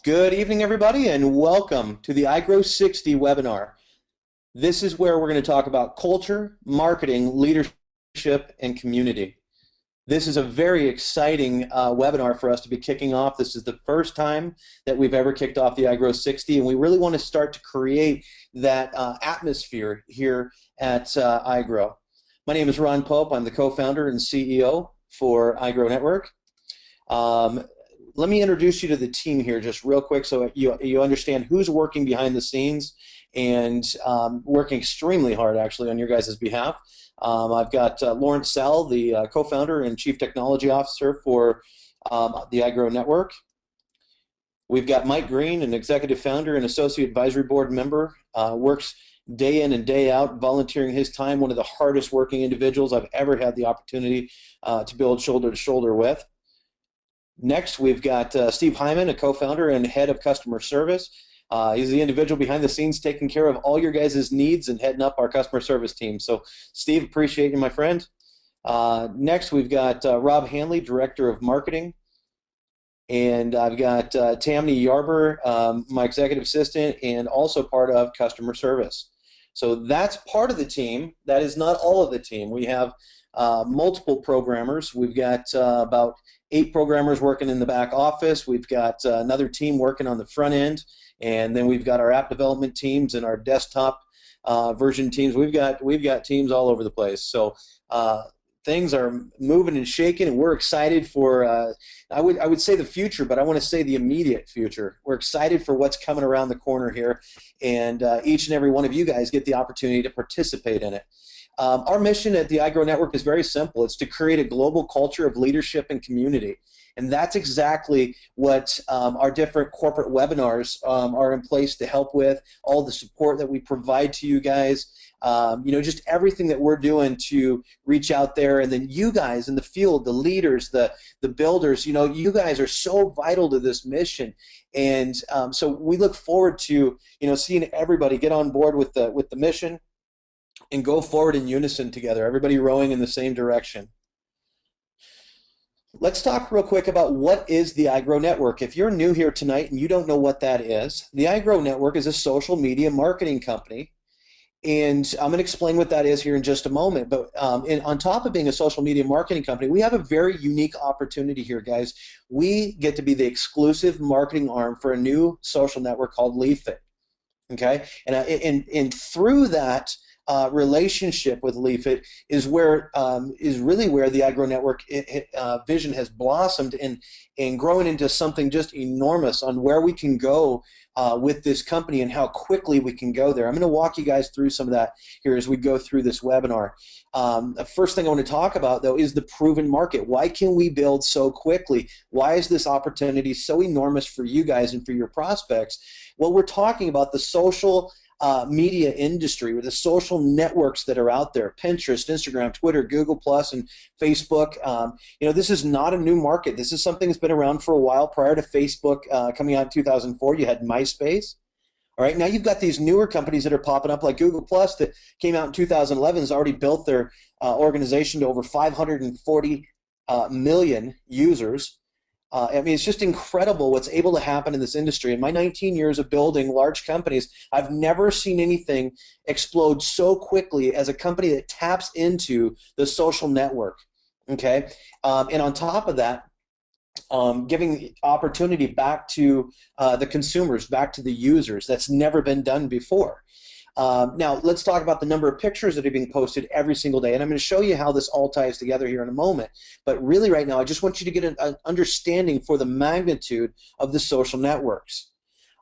Good evening, everybody, and welcome to the iGrow 60 webinar. This is where we're going to talk about culture, marketing, leadership, and community. This is a very exciting webinar for us to be kicking off. This is the first time that we've ever kicked off the iGrow 60, and we really want to start to create that atmosphere here at iGrow. My name is Ron Pope. I'm the co-founder and CEO for iGrow Network. Let me introduce you to the team here just real quick so you understand who's working behind the scenes and working extremely hard actually on your guys' behalf. I've got Lawrence Sell, the co-founder and chief technology officer for the iGrow Network. We've got Mike Green, an executive founder and associate advisory board member, works day in and day out, volunteering his time, one of the hardest working individuals I've ever had the opportunity to build shoulder to shoulder with. Next, we've got Steve Hyman, a co-founder and head of customer service. He's the individual behind the scenes taking care of all your guys' needs and heading up our customer service team. So, Steve, appreciate you, my friend. Next, we've got Rob Hanley, director of marketing. And I've got Tammy Yarber, my executive assistant, and also part of customer service. So that's part of the team. That is not all of the team. We have multiple programmers. We've got about 8 programmers working in the back office. We've got another team working on the front end, and then we've got our app development teams and our desktop version teams. We've got teams all over the place. So things are moving and shaking, and we're excited for I would say the future, but I want to say the immediate future. We're excited for what's coming around the corner here, and each and every one of you guys get the opportunity to participate in it. Our mission at the iGrow Network is very simple. It's to create a global culture of leadership and community. And that's exactly what our different corporate webinars are in place to help with, all the support that we provide to you guys, just everything that we're doing to reach out there. And then you guys in the field, the leaders, the builders, you guys are so vital to this mission. And so we look forward to, seeing everybody get on board with the mission and go forward in unison together, everybody rowing in the same direction. Let's talk real quick about what is the iGrow Network. If you're new here tonight and you don't know what that is, the iGrow Network is a social media marketing company, and I'm going to explain what that is here in just a moment. But on top of being a social media marketing company, we have a very unique opportunity here, guys. We get to be the exclusive marketing arm for a new social network called Leafit. Okay, and through that relationship with Leafit is really where the iGrow Network vision has blossomed and grown into something just enormous on where we can go with this company and how quickly we can go there. I'm going to walk you guys through some of that here as we go through this webinar. The first thing I want to talk about, though, is the proven market. Why can we build so quickly? Why is this opportunity so enormous for you guys and for your prospects? Well, we're talking about the social media industry, or the social networks that are out there: Pinterest, Instagram, Twitter, Google Plus, and Facebook. This is not a new market. This is something that's been around for a while. Prior to Facebook coming out in 2004, you had MySpace. All right, now you've got these newer companies that are popping up, like Google Plus, that came out in 2011, has already built their organization to over 540 million users. It's just incredible what's able to happen in this industry. In my 19 years of building large companies, I've never seen anything explode so quickly as a company that taps into the social network. Okay, and on top of that, giving opportunity back to the consumers, back to the users. That's never been done before. Now, let's talk about the number of pictures that are being posted every single day, and I'm going to show you how this all ties together here in a moment. But really right now, I just want you to get an understanding for the magnitude of the social networks.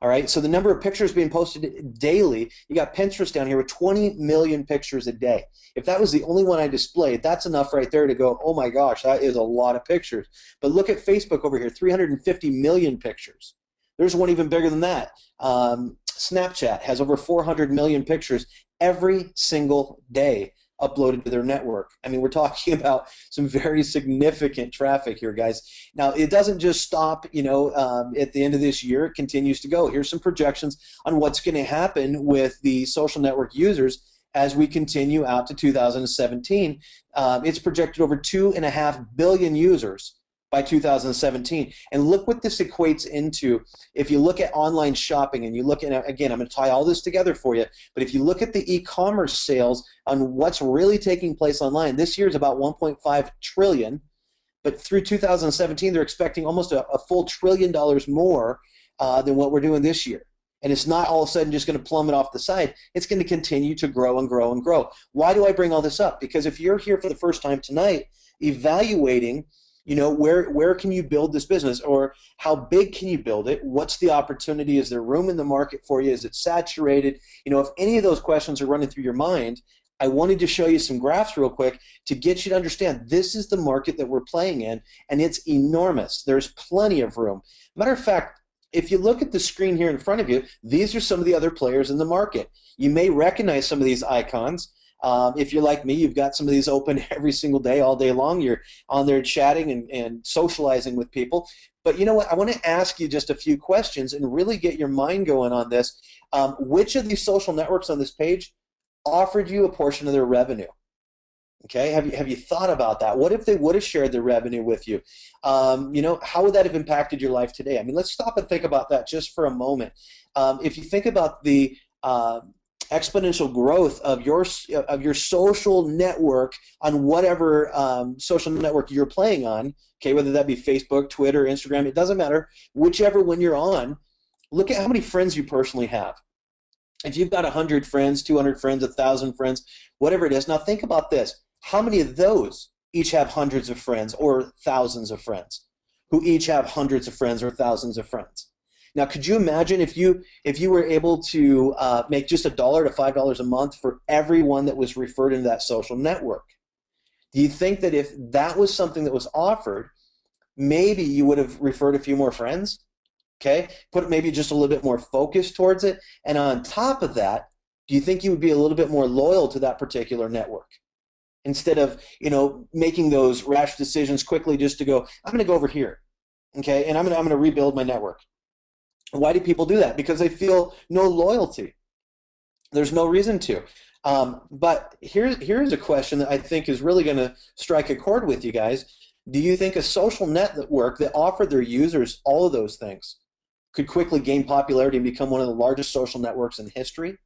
All right, so the number of pictures being posted daily, you got Pinterest down here with 20 million pictures a day. If that was the only one I displayed, that's enough right there to go, oh my gosh, that is a lot of pictures. But look at Facebook over here, 350 million pictures. There's one even bigger than that. Snapchat has over 400 million pictures every single day uploaded to their network. I mean, we're talking about some very significant traffic here, guys. Now, it doesn't just stop, at the end of this year. It continues to go. Here's some projections on what's going to happen with the social network users as we continue out to 2017. It's projected over 2.5 billion users by 2017. And look what this equates into. If you look at online shopping and you look at, again, I'm going to tie all this together for you, but if you look at the e-commerce sales on what's really taking place online, this year is about 1.5 trillion, but through 2017 they're expecting almost a full $1 trillion more than what we're doing this year. And it's not all of a sudden just going to plummet off the side. It's going to continue to grow and grow and grow. Why do I bring all this up? Because if you're here for the first time tonight, evaluating, where can you build this business, or how big can you build it? What's the opportunity? Is there room in the market for you? Is it saturated? If any of those questions are running through your mind, I wanted to show you some graphs real quick to get you to understand this is the market that we're playing in, and it's enormous. There's plenty of room. Matter of fact, if you look at the screen here in front of you, these are some of the other players in the market. You may recognize some of these icons. If you're like me, you've got some of these open every single day, all day long. You're on there chatting and socializing with people. But you know what? I want to ask you just a few questions and really get your mind going on this. Which of these social networks on this page offered you a portion of their revenue? Okay, have you thought about that? What if they would have shared their revenue with you? How would that have impacted your life today? I mean, let's stop and think about that just for a moment. If you think about the exponential growth of your social network on whatever social network you're playing on, okay, whether that be Facebook, Twitter, Instagram, it doesn't matter, whichever one you're on, look at how many friends you personally have. If you've got 100 friends, 200 friends, 1,000 friends, whatever it is, now think about this. How many of those each have hundreds of friends or thousands of friends who each have hundreds of friends or thousands of friends? Now, could you imagine if you were able to make just $1 to $5 a month for everyone that was referred into that social network? Do you think that if that was something that was offered, maybe you would have referred a few more friends? Okay, put maybe just a little bit more focus towards it, and on top of that, do you think you would be a little bit more loyal to that particular network instead of making those rash decisions quickly just to go, I'm going to go over here, okay, and I'm going to rebuild my network? Why do people do that? Because they feel no loyalty. There's no reason to. But here's a question that I think is really going to strike a chord with you guys. Do you think a social network that offered their users all of those things could quickly gain popularity and become one of the largest social networks in history?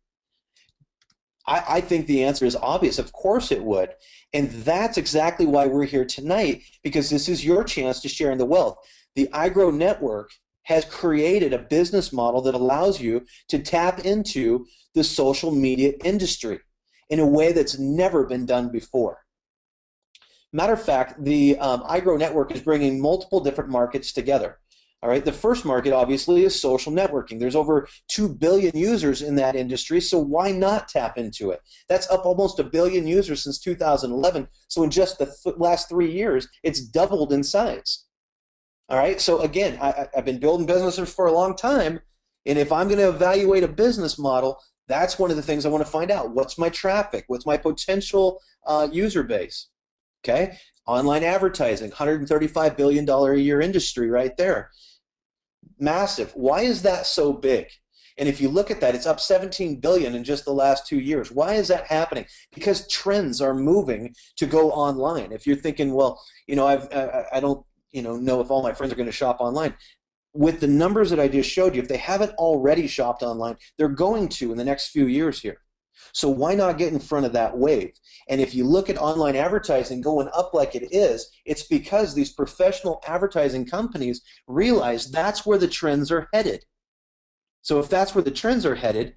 I think the answer is obvious. Of course it would. And that's exactly why we're here tonight, because this is your chance to share in the wealth. The iGrow Network has created a business model that allows you to tap into the social media industry in a way that's never been done before. Matter of fact, the iGrow Network is bringing multiple different markets together. All right, the first market obviously is social networking. There's over 2 billion users in that industry, so why not tap into it? That's up almost 1 billion users since 2011. So in just the last 3 years, it's doubled in size. All right, so again, I've been building businesses for a long time, and if I'm going to evaluate a business model, that's one of the things I want to find out. What's my traffic? What's my potential user base? Okay, online advertising, $135 billion a year industry right there. Massive. Why is that so big? And if you look at that, it's up 17 billion in just the last 2 years. Why is that happening? Because trends are moving to go online. If you're thinking, well, I don't know if all my friends are going to shop online. With the numbers that I just showed you, if they haven't already shopped online, they're going to in the next few years here. So why not get in front of that wave? And if you look at online advertising going up like it is, it's because these professional advertising companies realize that's where the trends are headed. So if that's where the trends are headed,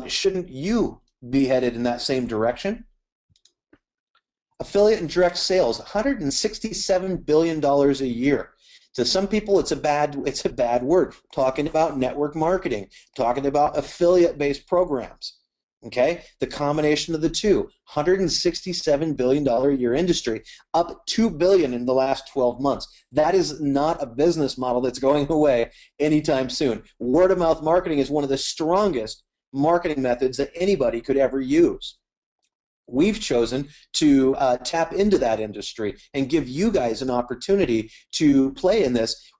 shouldn't you be headed in that same direction? Affiliate and direct sales, $167 billion a year. To some people, it's a bad word. Talking about network marketing, talking about affiliate-based programs. Okay, the combination of the two, $167 billion a year industry, up $2 billion in the last 12 months. That is not a business model that's going away anytime soon. Word of mouth marketing is one of the strongest marketing methods that anybody could ever use. We've chosen to tap into that industry and give you guys an opportunity to play in this,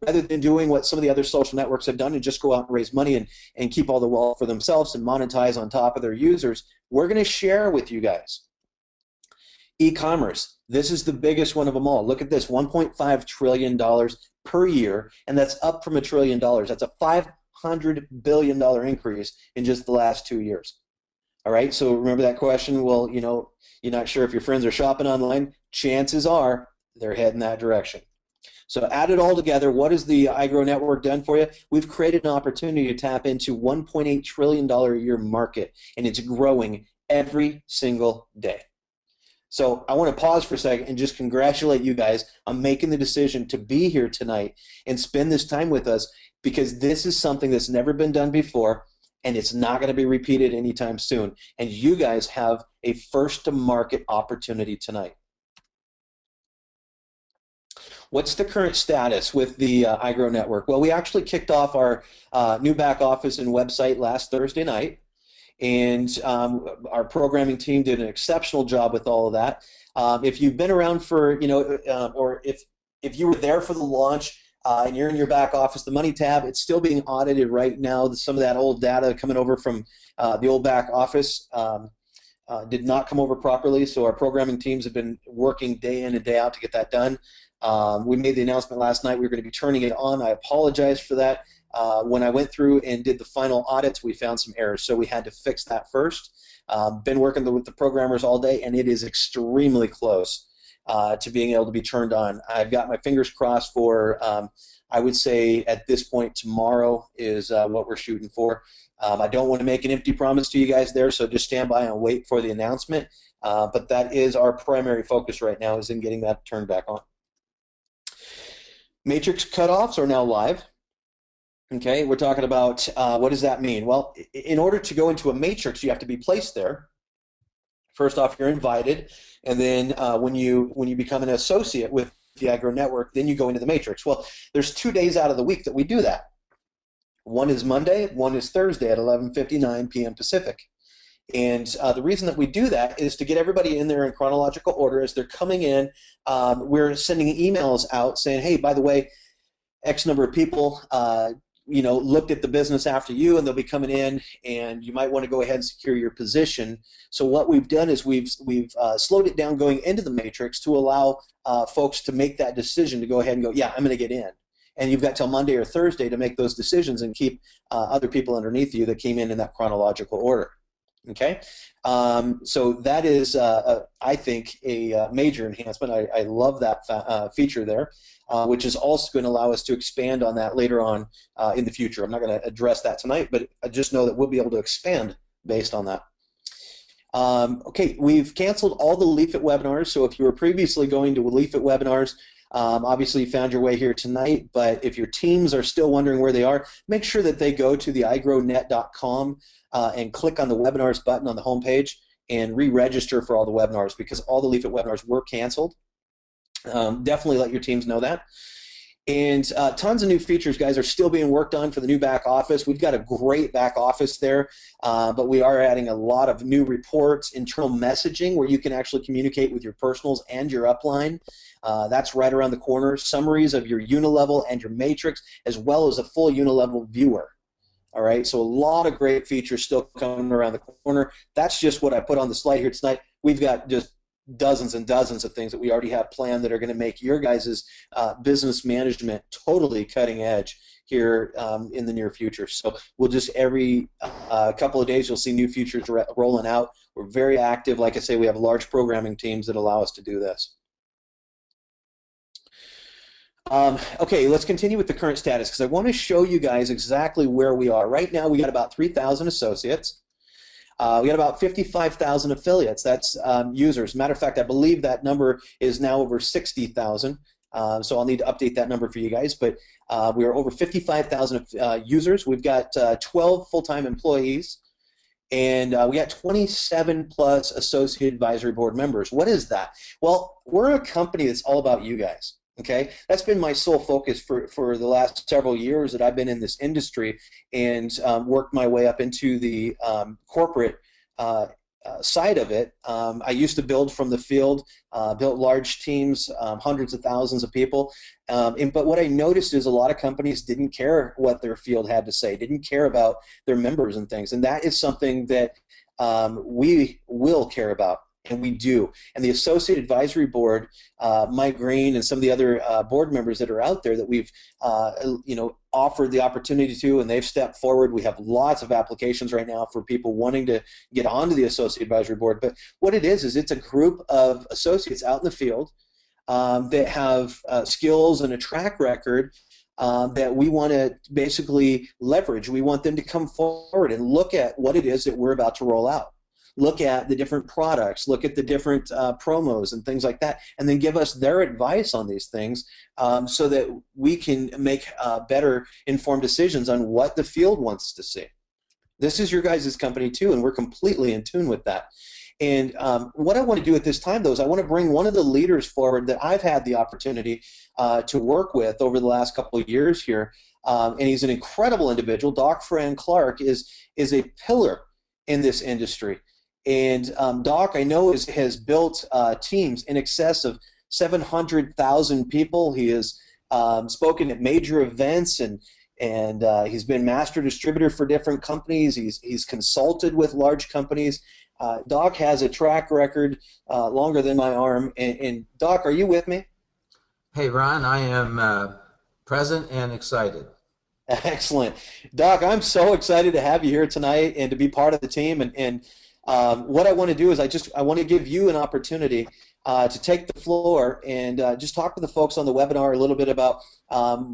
rather than doing what some of the other social networks have done and just go out and raise money and keep all the wealth for themselves and monetize on top of their users. We're going to share with you guys e-commerce. This is the biggest one of them all. Look at this, $1.5 trillion per year, and that's up from $1 trillion. That's a $500 billion increase in just the last 2 years. All right, so remember that question? Well, you're not sure if your friends are shopping online. Chances are they're heading that direction. So add it all together, what has the iGrow network done for you? We've created an opportunity to tap into $1.8 trillion a year market, and it's growing every single day. So I want to pause for a second and just congratulate you guys on making the decision to be here tonight and spend this time with us, because this is something that's never been done before, and it's not going to be repeated anytime soon. And you guys have a first-to-market opportunity tonight. What's the current status with the iGrow network? Well, we actually kicked off our new back office and website last Thursday night, and our programming team did an exceptional job with all of that. If you've been around for, or if you were there for the launch and you're in your back office, the money tab, it's still being audited right now. Some of that old data coming over from the old back office did not come over properly, so our programming teams have been working day in and day out to get that done. We made the announcement last night we were going to be turning it on. I apologize for that. When I went through and did the final audits, we found some errors, so we had to fix that first. Been working with the programmers all day, and it is extremely close to being able to be turned on. I've got my fingers crossed for, I would say at this point, tomorrow is what we're shooting for. I don't want to make an empty promise to you guys there, so just stand by and wait for the announcement. But that is our primary focus right now, is in getting that turned back on. Matrix cutoffs are now live. Okay, we're talking about what does that mean? Well, in order to go into a matrix, you have to be placed there. First off, you're invited, and then when you become an associate with the iGrow network, then you go into the matrix. Well, there's 2 days out of the week that we do that. One is Monday, one is Thursday at 11:59 p.m. Pacific. And the reason that we do that is to get everybody in there in chronological order as they're coming in. We're sending emails out saying, hey, by the way, X number of people looked at the business after you, and they'll be coming in, and you might want to go ahead and secure your position. So what we've done is we've slowed it down going into the matrix to allow folks to make that decision to go ahead and go, yeah, I'm going to get in. And you've got till Monday or Thursday to make those decisions and keep other people underneath you that came in that chronological order. Okay, so that is, I think, a major enhancement. I love that feature there, which is also going to allow us to expand on that later on in the future. I'm not going to address that tonight, but I just know that we'll be able to expand based on that. Okay, we've canceled all the Leafit webinars, so if you were previously going to Leafit webinars, obviously you found your way here tonight, but if your teams are still wondering where they are, make sure that they go to the igrownet.com and click on the webinars button on the homepage and re-register for all the webinars, because all the Leafit webinars were canceled. Definitely let your teams know that. And tons of new features, guys, are still being worked on for the new back office. We've got a great back office there, but we are adding a lot of new reports, internal messaging where you can actually communicate with your personals and your upline. That's right around the corner. Summaries of your unilevel and your matrix, as well as a full unilevel viewer. All right, so a lot of great features still coming around the corner. That's just what I put on the slide here tonight. We've got just dozens and dozens of things that we already have planned that are going to make your guys' business management totally cutting edge here in the near future. So we'll just every couple of days you'll see new features rolling out. We're very active. Like I say, we have large programming teams that allow us to do this. Okay, let's continue with the current status, because I want to show you guys exactly where we are. Right now we got about 3,000 associates. We got about 55,000 affiliates. That's users. Matter of fact, I believe that number is now over 60,000. So I'll need to update that number for you guys. But we are over 55,000 users. We've got 12 full-time employees, and we got 27 plus associate advisory board members. What is that? Well, we're a company that's all about you guys. Okay, that's been my sole focus for the last several years that I've been in this industry, and worked my way up into the corporate side of it. I used to build from the field, built large teams, hundreds of thousands of people, but what I noticed is a lot of companies didn't care what their field had to say, didn't care about their members and things, and that is something that we will care about. And we do. And the Associate Advisory Board, Mike Green and some of the other board members that are out there that we've offered the opportunity to, and they've stepped forward. We have lots of applications right now for people wanting to get onto the Associate Advisory Board. But what it is it's a group of associates out in the field that have skills and a track record that we want to basically leverage. We want them to come forward and look at what it is that we're about to roll out. Look at the different products, look at the different promos and things like that, and then give us their advice on these things so that we can make better informed decisions on what the field wants to see. This is your guys' company too, and we're completely in tune with that. And what I want to do at this time, though, is I want to bring one of the leaders forward that I've had the opportunity to work with over the last couple of years here, and he's an incredible individual. Doc Fran Clark is a pillar in this industry. And Doc, I know, has built teams in excess of 700,000 people. He has spoken at major events, and he's been master distributor for different companies. He's consulted with large companies. Doc has a track record longer than my arm. And Doc, are you with me? Hey, Ron, I am present and excited. Excellent. Doc, I'm so excited to have you here tonight and to be part of the team. And what I want to do is I want to give you an opportunity to take the floor and just talk to the folks on the webinar a little bit about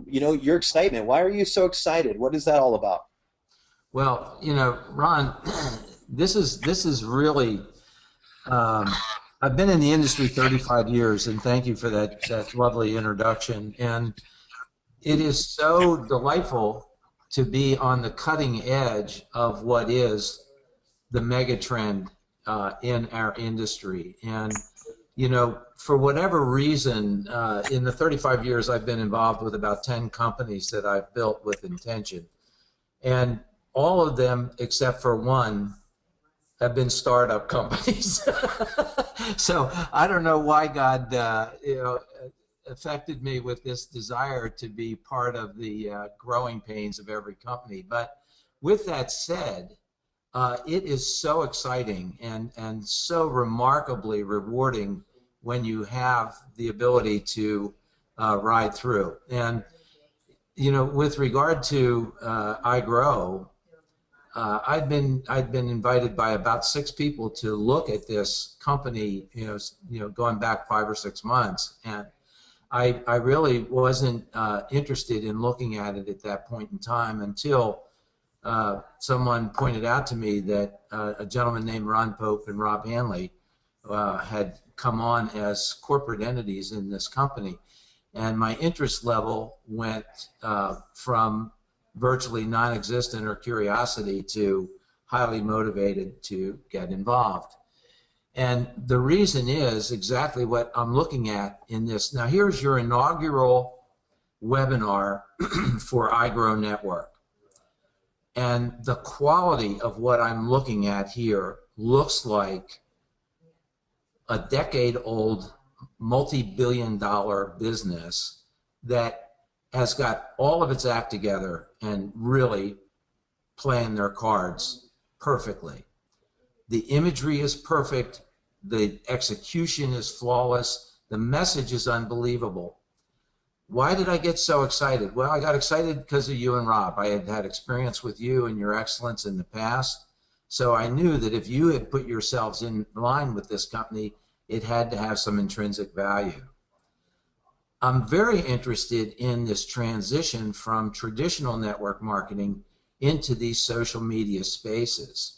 your excitement. Why are you so excited? What is that all about? Well, Ron, this is really I've been in the industry 35 years, and thank you for that lovely introduction. And it is so delightful to be on the cutting edge of what is the mega trend in our industry. And for whatever reason, in the 35 years I've been involved with about 10 companies that I've built with intention, and all of them except for one have been startup companies. So I don't know why God affected me with this desire to be part of the growing pains of every company. But with that said, it is so exciting and so remarkably rewarding when you have the ability to ride through. And with regard to iGrow, I'd been invited by about 6 people to look at this company, going back 5 or 6 months, and I really wasn't interested in looking at it at that point in time until someone pointed out to me that a gentleman named Ron Pope and Rob Hanley had come on as corporate entities in this company, and my interest level went from virtually non-existent or curiosity to highly motivated to get involved. And the reason is exactly what I'm looking at in this. Now, here's your inaugural webinar for iGrow Network. And the quality of what I'm looking at here looks like a decade-old, multi-billion-dollar business that has got all of its act together and really playing their cards perfectly. The imagery is perfect. The execution is flawless. The message is unbelievable. Why did I get so excited? Well, I got excited because of you and Rob. I had had experience with you and your excellence in the past. So I knew that if you had put yourselves in line with this company, it had to have some intrinsic value. I'm very interested in this transition from traditional network marketing into these social media spaces.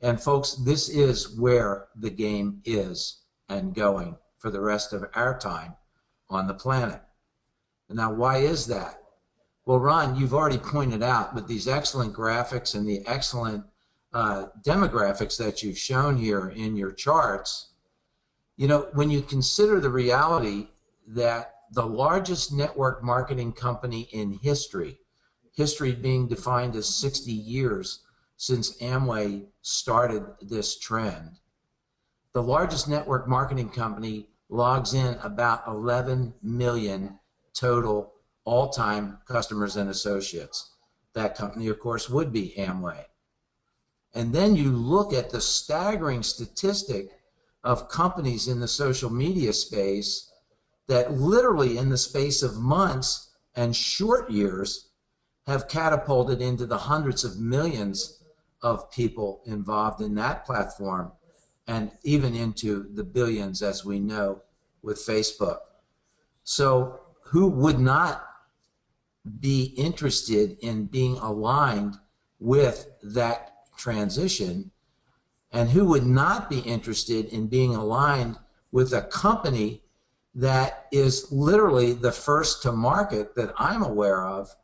And folks, this is where the game is and going for the rest of our time on the planet. Now, why is that? Well, Ron, you've already pointed out with these excellent graphics and the excellent demographics that you've shown here in your charts, when you consider the reality that the largest network marketing company in history being defined as 60 years since Amway started this trend, the largest network marketing company logs in about 11 million total all-time customers and associates. That company, of course, would be Amway. And then you look at the staggering statistic of companies in the social media space that literally in the space of months and short years have catapulted into the hundreds of millions of people involved in that platform, and even into the billions, as we know, with Facebook. So who would not be interested in being aligned with that transition? And who would not be interested in being aligned with a company that is literally the first to market that I'm aware of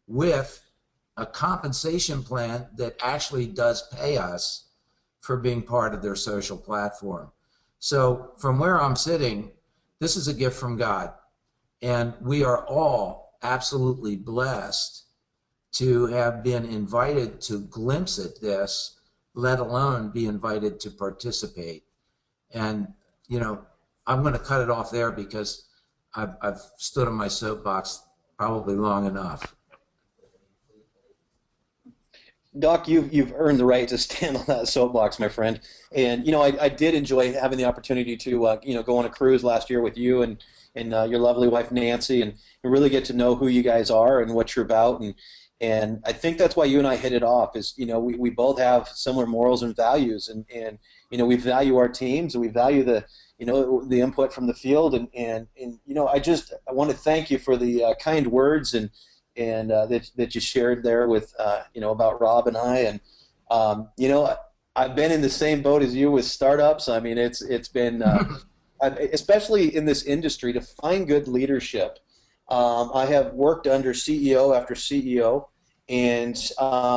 with a compensation plan that actually does pay us for being part of their social platform? So from where I'm sitting, this is a gift from God. And we are all absolutely blessed to have been invited to glimpse at this, let alone be invited to participate. And, you know, I'm going to cut it off there because I've stood on my soapbox probably long enough. Doc, you've earned the right to stand on that soapbox, my friend. And I did enjoy having the opportunity to go on a cruise last year with you and your lovely wife Nancy, and really get to know who you guys are and what you're about. And I think that's why you and I hit it off. Is we both have similar morals and values, and we value our teams, and we value the input from the field. And I want to thank you for the kind words and that you shared there with about Rob and I. And I've been in the same boat as you with startups. I mean, it's been especially in this industry, to find good leadership. I have worked under CEO after CEO, and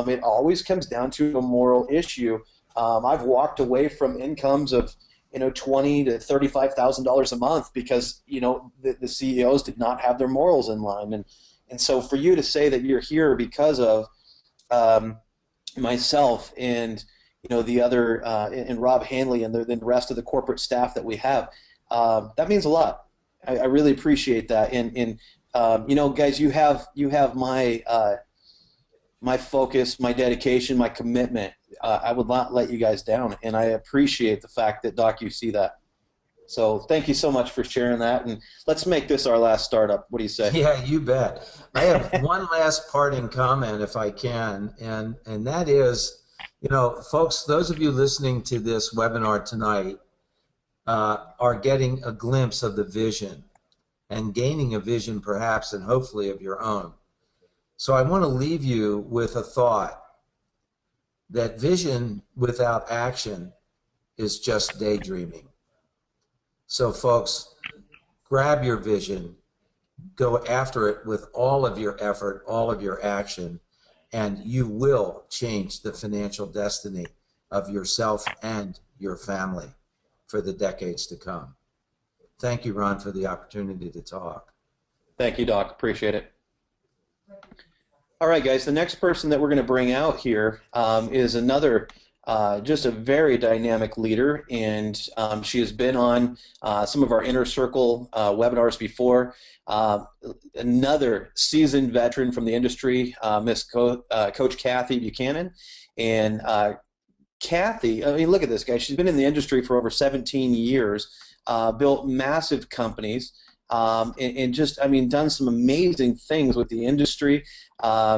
it always comes down to a moral issue. I've walked away from incomes of $20,000 to $35,000 a month because the CEOs did not have their morals in line. And so for you to say that you're here because of myself and the other and Rob Hanley and the rest of the corporate staff that we have, that means a lot. I really appreciate that. And guys, you have my focus, my dedication, my commitment. I would not let you guys down, and I appreciate the fact that, Doc, you see that. So thank you so much for sharing that, and let's make this our last startup. What do you say? Yeah, you bet. I have one last parting comment, if I can, and that is, folks, those of you listening to this webinar tonight are getting a glimpse of the vision and gaining a vision, perhaps, and hopefully of your own. So I want to leave you with a thought that vision without action is just daydreaming. So folks, grab your vision, go after it with all of your effort, all of your action, and you will change the financial destiny of yourself and your family for the decades to come. Thank you, Ron, for the opportunity to talk. Thank you, Doc. Appreciate it. All right, guys, the next person that we're going to bring out here is another just a very dynamic leader, and she has been on some of our Inner Circle webinars before. Another seasoned veteran from the industry, Coach Kathy Buchanan. And Kathy, I mean, look at this guy. She's been in the industry for over 17 years, built massive companies, and just, I mean, done some amazing things with the industry.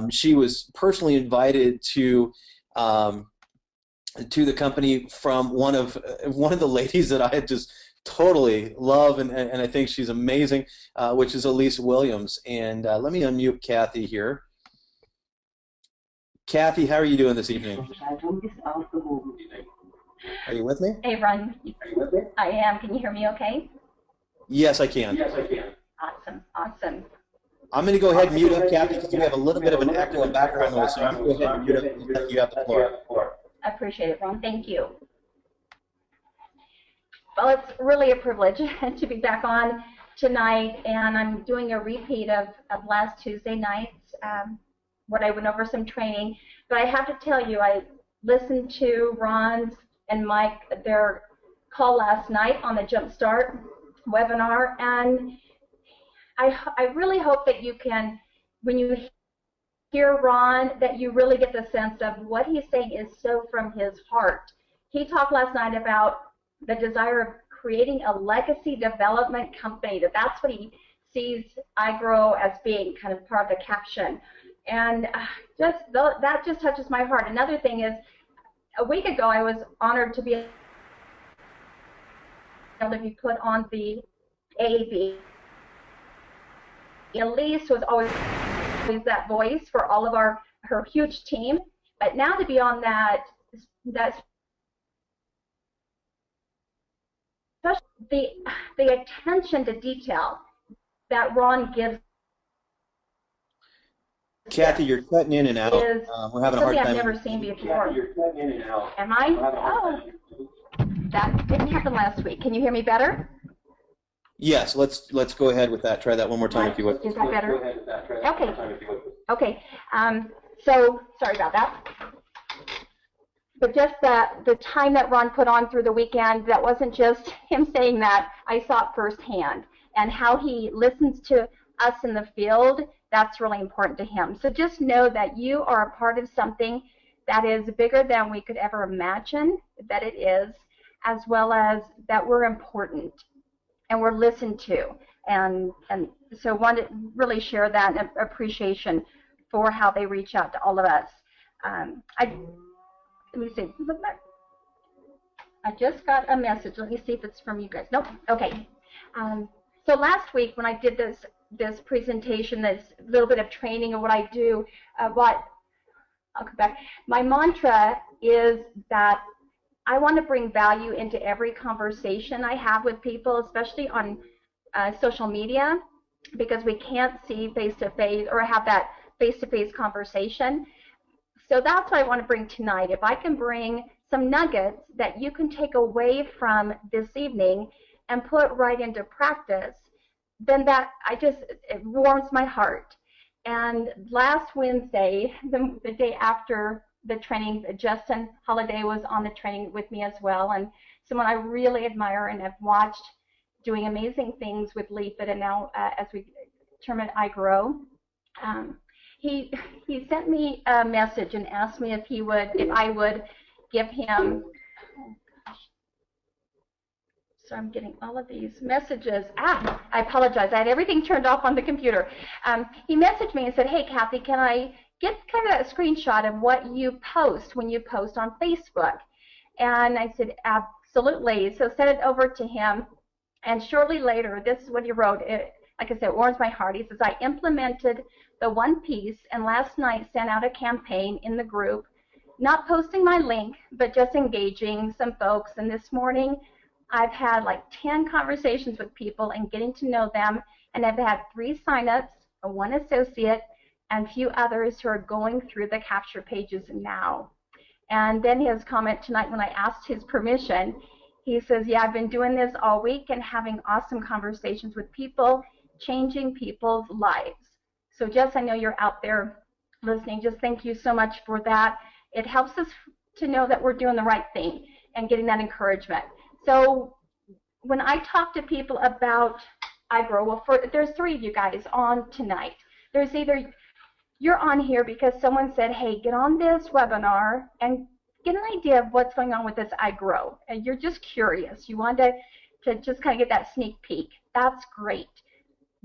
She was personally invited to the company from one of the ladies that I had just totally love, and I think she's amazing, which is Elise Williams. And let me unmute Kathy here. Kathy, how are you doing this evening? Are you with me? Hey, Ron. I am. Can you hear me okay? Yes, I can. Awesome. Awesome. I'm going to go ahead and mute up Kathy because we have a little bit of an echo and background noise, so I'm going to go ahead and mute up and let you have the floor. I appreciate it, Ron. Thank you. Well, it's really a privilege to be back on tonight, and I'm doing a repeat of last Tuesday night's, what I went over some training. But I have to tell you, I listened to Ron's and Mike, their call last night on the Jumpstart webinar, and I really hope that you can, when you hear Ron, that you really get the sense of what he's saying is so from his heart. He talked last night about the desire of creating a legacy development company. That's what he sees iGrow as being, kind of part of the caption. And that just touches my heart. Another thing is, a week ago I was honored to be able to be put on the AAB. Elise was always that voice for all of her huge team, but now to be on that the attention to detail that Ron gives. Kathy, you're cutting in and out. We're having a hard time. Something I've never seen before. Kathy, you're cutting in and out. Am I? Oh, that didn't happen last week. Can you hear me better? Yes, let's go ahead with that. Try that one more time if you would. Is that better? Okay. Okay. So sorry about that. But just the time that Ron put on through the weekend, that wasn't just him saying that. I saw it firsthand, and how he listens to us in the field. That's really important to him. So just know that you are a part of something that is bigger than we could ever imagine that it is, as well as that we're important and we're listened to. And so wanted to really share that appreciation for how they reach out to all of us. Let me see. I just got a message. Let me see if it's from you guys. Nope. Okay. So last week when I did this presentation, this little bit of training of what I do, I'll come back. My mantra is that I want to bring value into every conversation I have with people, especially on social media, because we can't see face-to-face or have that face-to-face conversation. So that's what I want to bring tonight. If I can bring some nuggets that you can take away from this evening and put right into practice, then it warms my heart. And last Wednesday, the day after the training, Justin Holliday was on the training with me as well, and someone I really admire and have watched doing amazing things with Leafit, and now as we term it, iGrow. He sent me a message and asked me if I would give him. Oh gosh. So I'm getting all of these messages. I apologize. I had everything turned off on the computer. He messaged me and said, "Hey, Kathy, can I get kind of a screenshot of what you post when you post on Facebook?" And I said, "Absolutely." So sent it over to him. And shortly later, this is what he wrote. Like I said, it warms my heart. He says, "I implemented the one piece and last night sent out a campaign in the group, not posting my link, but just engaging some folks. And this morning, I've had like 10 conversations with people and getting to know them, and I've had 3 signups, one associate, and a few others who are going through the capture pages now." And then his comment tonight when I asked his permission, he says, "Yeah, I've been doing this all week and having awesome conversations with people, changing people's lives." So Jess, I know you're out there listening. Just thank you so much for that. It helps us to know that we're doing the right thing and getting that encouragement. So when I talk to people about iGrow, well, there's 3 of you guys on tonight. There's either you're on here because someone said, "Hey, get on this webinar and get an idea of what's going on with this iGrow," and you're just curious. You want to just kind of get that sneak peek. That's great.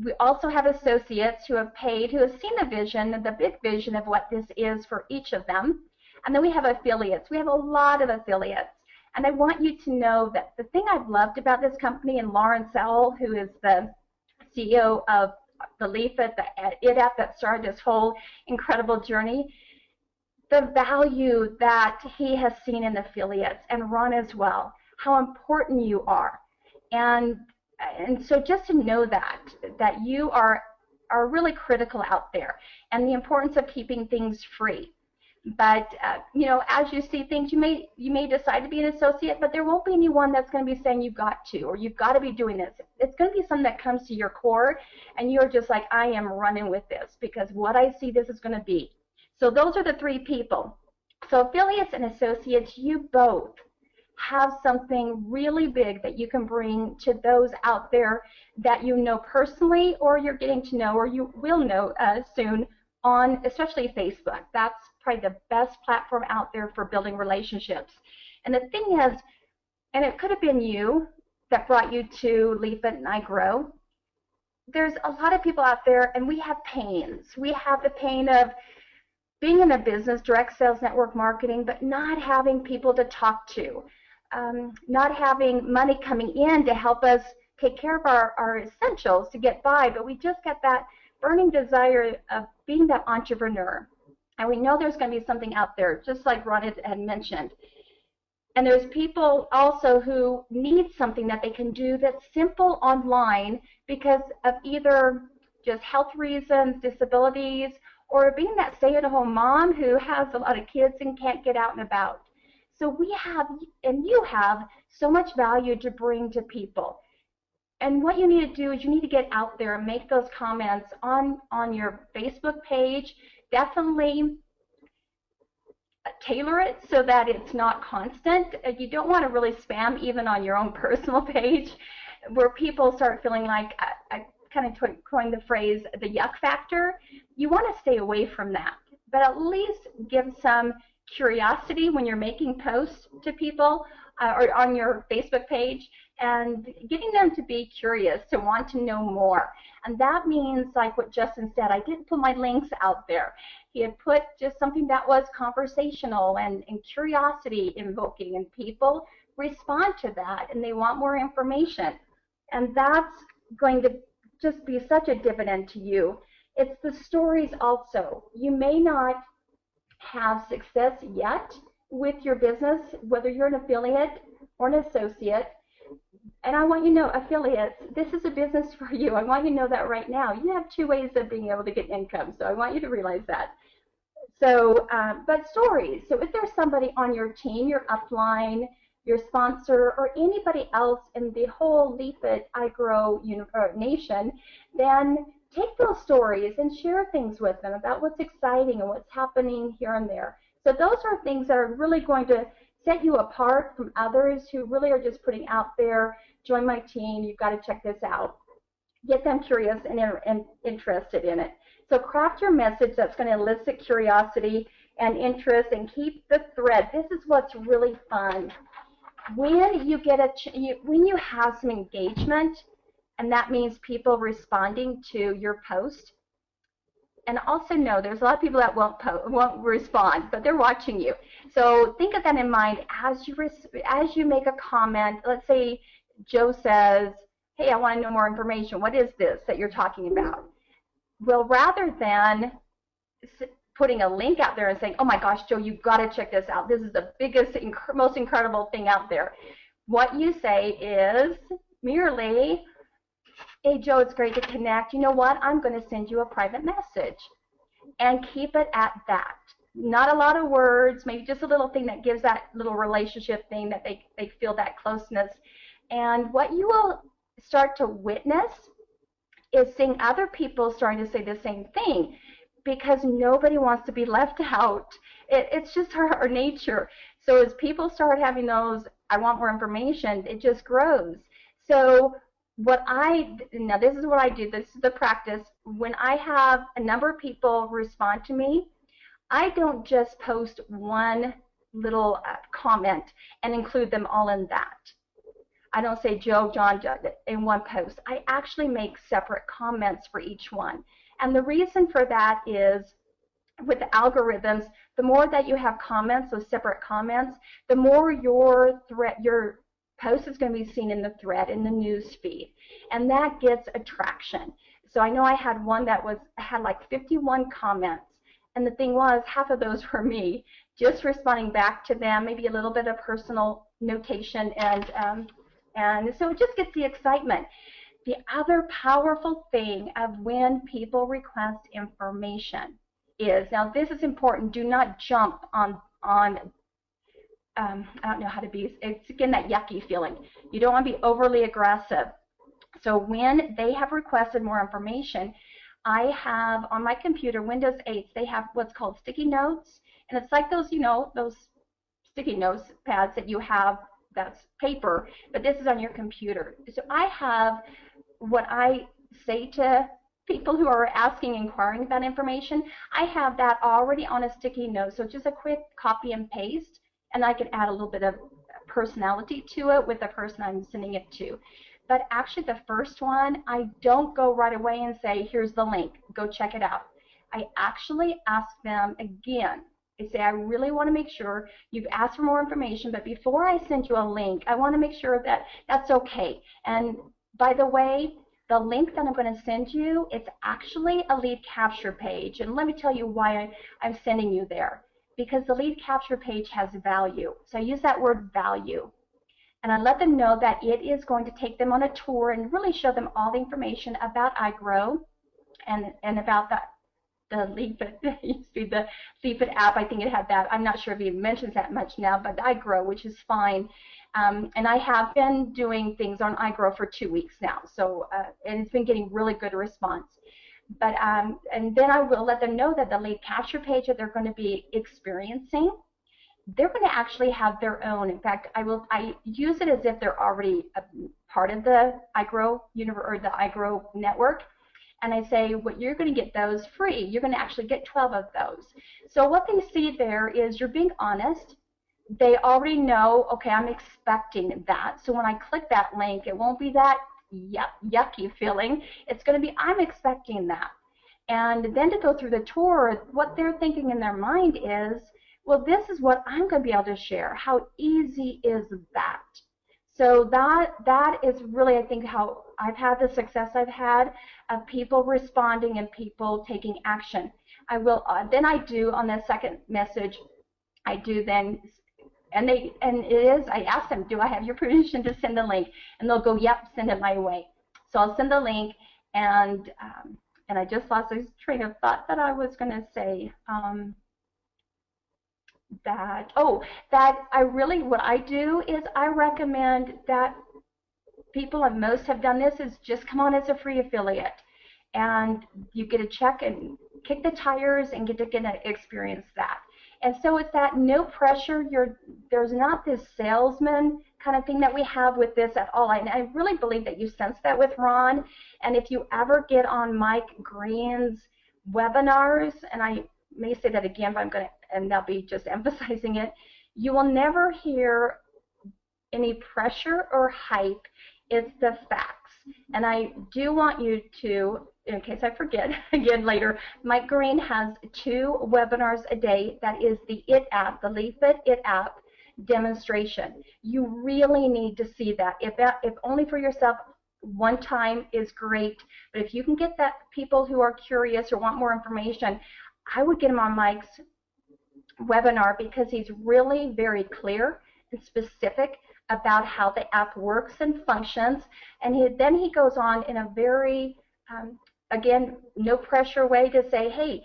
We also have associates who have paid, who have seen the vision, the big vision of what this is for each of them. And then we have affiliates. We have a lot of affiliates. And I want you to know that the thing I've loved about this company, and Lauren Sowell, who is the CEO of the Leafit, the IDAP that started this whole incredible journey, the value that he has seen in affiliates, and Ron as well, how important you are. And so just to know that you are really critical out there, and the importance of keeping things free. But you know, as you see things, you may decide to be an associate, but there won't be anyone that's going to be saying you've got to, or you've got to be doing this. It's going to be something that comes to your core, and you're just like, "I am running with this because what I see this is going to be." So those are the 3 people. So affiliates and associates, you both have something really big that you can bring to those out there that you know personally, or you're getting to know, or you will know soon on especially Facebook. That's probably the best platform out there for building relationships. And the thing is, and it could have been you that brought you to Leafit and I Grow. There's a lot of people out there, and we have pains. We have the pain of being in a business, direct sales, network marketing, but not having people to talk to, not having money coming in to help us take care of our essentials to get by, but we just get that burning desire of being that entrepreneur. And we know there's going to be something out there, just like Ron had mentioned. And there's people also who need something that they can do that's simple online because of either just health reasons, disabilities, or being that stay-at-home mom who has a lot of kids and can't get out and about. So we have, and you have, so much value to bring to people. And what you need to do is you need to get out there and make those comments on your Facebook page. Definitely tailor it so that it's not constant. You don't want to really spam even on your own personal page where people start feeling like, I kind of coined the phrase, the yuck factor. You want to stay away from that, but at least give some curiosity when you're making posts to people or on your Facebook page, and getting them to be curious, to want to know more. And that means, like what Justin said, I didn't put my links out there. He had put just something that was conversational and curiosity invoking, and people respond to that and they want more information. And that's going to just be such a dividend to you. It's the stories also. You may not have success yet with your business, whether you're an affiliate or an associate. And I want you to know, affiliates, this is a business for you. I want you to know that right now. You have two ways of being able to get income, so I want you to realize that. So, but stories. So if there's somebody on your team, your upline, your sponsor, or anybody else in the whole Leafit iGrow nation, then take those stories and share things with them about what's exciting and what's happening here and there. So those are things that are really going to set you apart from others who really are just putting out there, join my team, you've got to check this out. Get them curious and interested in it. So craft your message that's going to elicit curiosity and interest, and keep the thread. This is what's really fun. When you get when you have some engagement, and that means people responding to your post. And also know there's a lot of people that won't respond, but they're watching you. So think of that in mind as you make a comment. Let's say Joe says, hey, I want to know more information. What is this that you're talking about? Well, rather than putting a link out there and saying, oh my gosh, Joe, you've got to check this out. This is the biggest, most incredible thing out there. What you say is merely, hey, Joe, it's great to connect. You know what? I'm going to send you a private message. And keep it at that. Not a lot of words, maybe just a little thing that gives that little relationship thing that they feel that closeness. And what you will start to witness is seeing other people starting to say the same thing, because nobody wants to be left out. It's just our nature. So as people start having those, I want more information, it just grows. So now this is what I do, this is the practice. When I have a number of people respond to me, I don't just post one little comment and include them all in that. I don't say Joe, John in one post. I actually make separate comments for each one. And the reason for that is, with the algorithms, the more that you have comments, those separate comments, the more your post is going to be seen in the thread, in the news feed, and that gets attraction. So I know I had one that had like 51 comments, and the thing was, half of those were me just responding back to them, maybe a little bit of personal notation, and so it just gets the excitement. The other powerful thing of when people request information is, now this is important, do not jump on I don't know how to be, it's again that yucky feeling. You don't want to be overly aggressive. So when they have requested more information, I have on my computer, Windows 8, they have what's called sticky notes, and it's like those, those sticky notes pads that you have, that's paper, but this is on your computer. So I have what I say to people who are asking, inquiring about information, I have that already on a sticky note, so just a quick copy and paste, and I can add a little bit of personality to it with the person I'm sending it to. But actually the first one, I don't go right away and say, here's the link, go check it out. I actually ask them again. I say, I really want to make sure you've asked for more information, but before I send you a link, I want to make sure that that's okay. And by the way, the link that I'm going to send you, it's actually a lead capture page. And let me tell you why I'm sending you there. Because the lead capture page has value. So I use that word value. And I let them know that it is going to take them on a tour and really show them all the information about iGrow and about the Leafit, it used to be the Leafit app. I think it had that. I'm not sure if he mentions that much now, but iGrow, which is fine. And I have been doing things on iGrow for 2 weeks now, so and it's been getting really good response. But and then I will let them know that the lead capture page that they're going to be experiencing, they're going to actually have their own. In fact, I use it as if they're already a part of the iGrow universe or the iGrow network. And I say, well, you're going to get those free. You're going to actually get 12 of those. So what they see there is you're being honest. They already know, okay, I'm expecting that. So when I click that link, it won't be that yucky feeling. It's going to be, I'm expecting that. And then to go through the tour, what they're thinking in their mind is, well, this is what I'm going to be able to share. How easy is that? So that is really, I think, how I've had the success I've had of people responding and people taking action. I will then I do on the second message, I do then, and it is, I ask them, do I have your permission to send the link? And they'll go, yep, send it my way. So I'll send the link, and I just lost this train of thought that I was going to say. That I really, what I do is I recommend that people, and most have done this, is just come on as a free affiliate, and you get a check and kick the tires and get to experience that. And so it's that no pressure. There's not this salesman kind of thing that we have with this at all. And I really believe that you sense that with Ron. And if you ever get on Mike Green's webinars, and I may say that again, but I'm going to, and I'll be just emphasizing it, you will never hear any pressure or hype. It's the facts. And I do want you to, in case I forget again later, Mike Green has 2 webinars a day. That is the IT app, the Leafit IT app demonstration. You really need to see that. If only for yourself, one time is great. But if you can get that people who are curious or want more information, I would get them on Mike's webinar, because he's really very clear and specific about how the app works and functions. And then he goes on in a very, again, no pressure way to say, hey,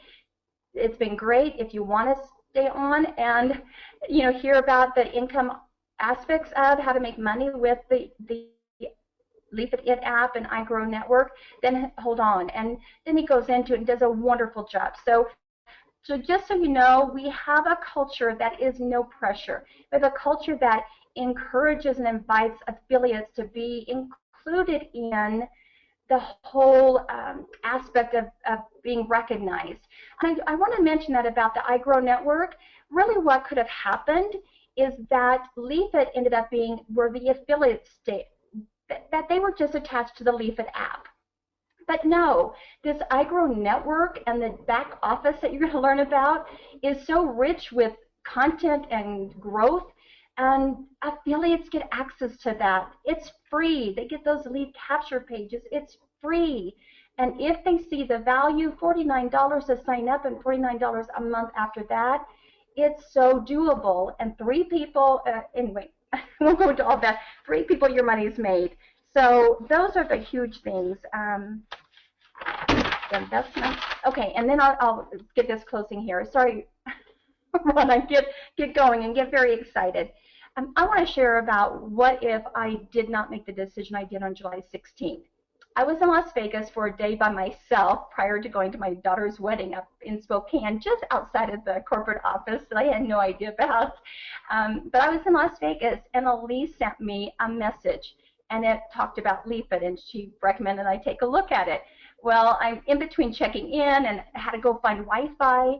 it's been great. If you want to stay on and hear about the income aspects of how to make money with the Leafit IT app and iGrow network, then hold on. And then he goes into it and does a wonderful job. So just so you know, we have a culture that is no pressure. We have a culture that encourages and invites affiliates to be included in the whole aspect of being recognized. And I want to mention that about the iGrow network. Really what could have happened is that Leafit ended up being where the affiliates stayed, that they were just attached to the Leafit app. But no, this iGrow network and the back office that you're going to learn about is so rich with content and growth, and affiliates get access to that. It's free. They get those lead capture pages. It's free. And if they see the value, $49 to sign up and $49 a month after that, it's so doable. And 3 people, anyway, I won't go into all that. 3 people, your money's made. So those are the huge things. Investment. Okay, and then I'll get this closing here. Sorry, Ron, I get going and get very excited. I want to share about what if I did not make the decision I did on July 16th. I was in Las Vegas for a day by myself prior to going to my daughter's wedding up in Spokane, just outside of the corporate office that I had no idea about. But I was in Las Vegas, and Elise sent me a message, and it talked about Leafit, and she recommended I take a look at it. Well, I'm in between checking in and had to go find Wi-Fi.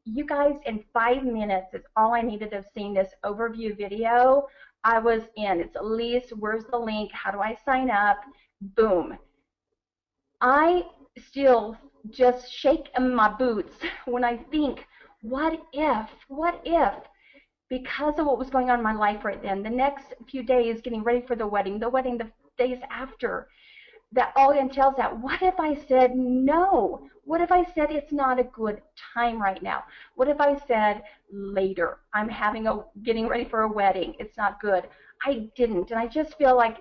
You guys, in 5 minutes is all I needed to have seen this overview video. I was in. It's Elise, where's the link? How do I sign up? Boom. I still just shake in my boots when I think, what if, because of what was going on in my life right then, the next few days getting ready for the wedding the days after, that all entails that. What if I said no? What if I said it's not a good time right now? What if I said later? I'm getting ready for a wedding. It's not good. I didn't, and I just feel like,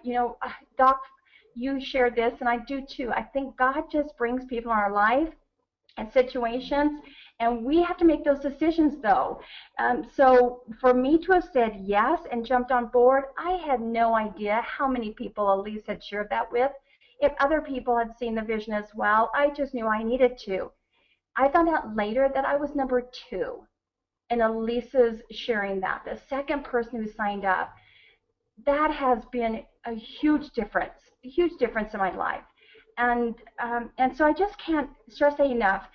Doc, you shared this, and I do too. I think God just brings people in our life and situations, and we have to make those decisions, though. So for me to have said yes and jumped on board, I had no idea how many people Elise had shared that with. If other people had seen the vision as well, I just knew I needed to. I found out later that I was number 2, and Elise's sharing that, the second person who signed up. That has been a huge difference in my life. And so I just can't stress that enough.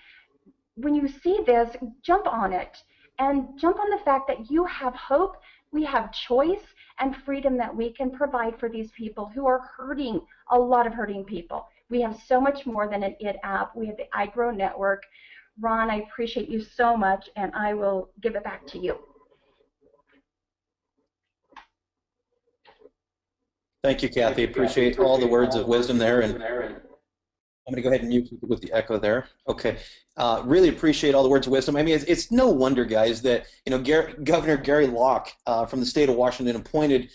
When you see this, jump on it, and jump on the fact that you have hope, we have choice and freedom that we can provide for these people who are hurting, a lot of hurting people. We have so much more than an IT app. We have the iGrow Network. Ron, I appreciate you so much, and I will give it back to you. Thank you, Kathy. Appreciate all the words of wisdom there, and I'm going to go ahead and mute with the echo there. Okay. Really appreciate all the words of wisdom. I mean, it's no wonder, guys, that Governor Gary Locke from the state of Washington appointed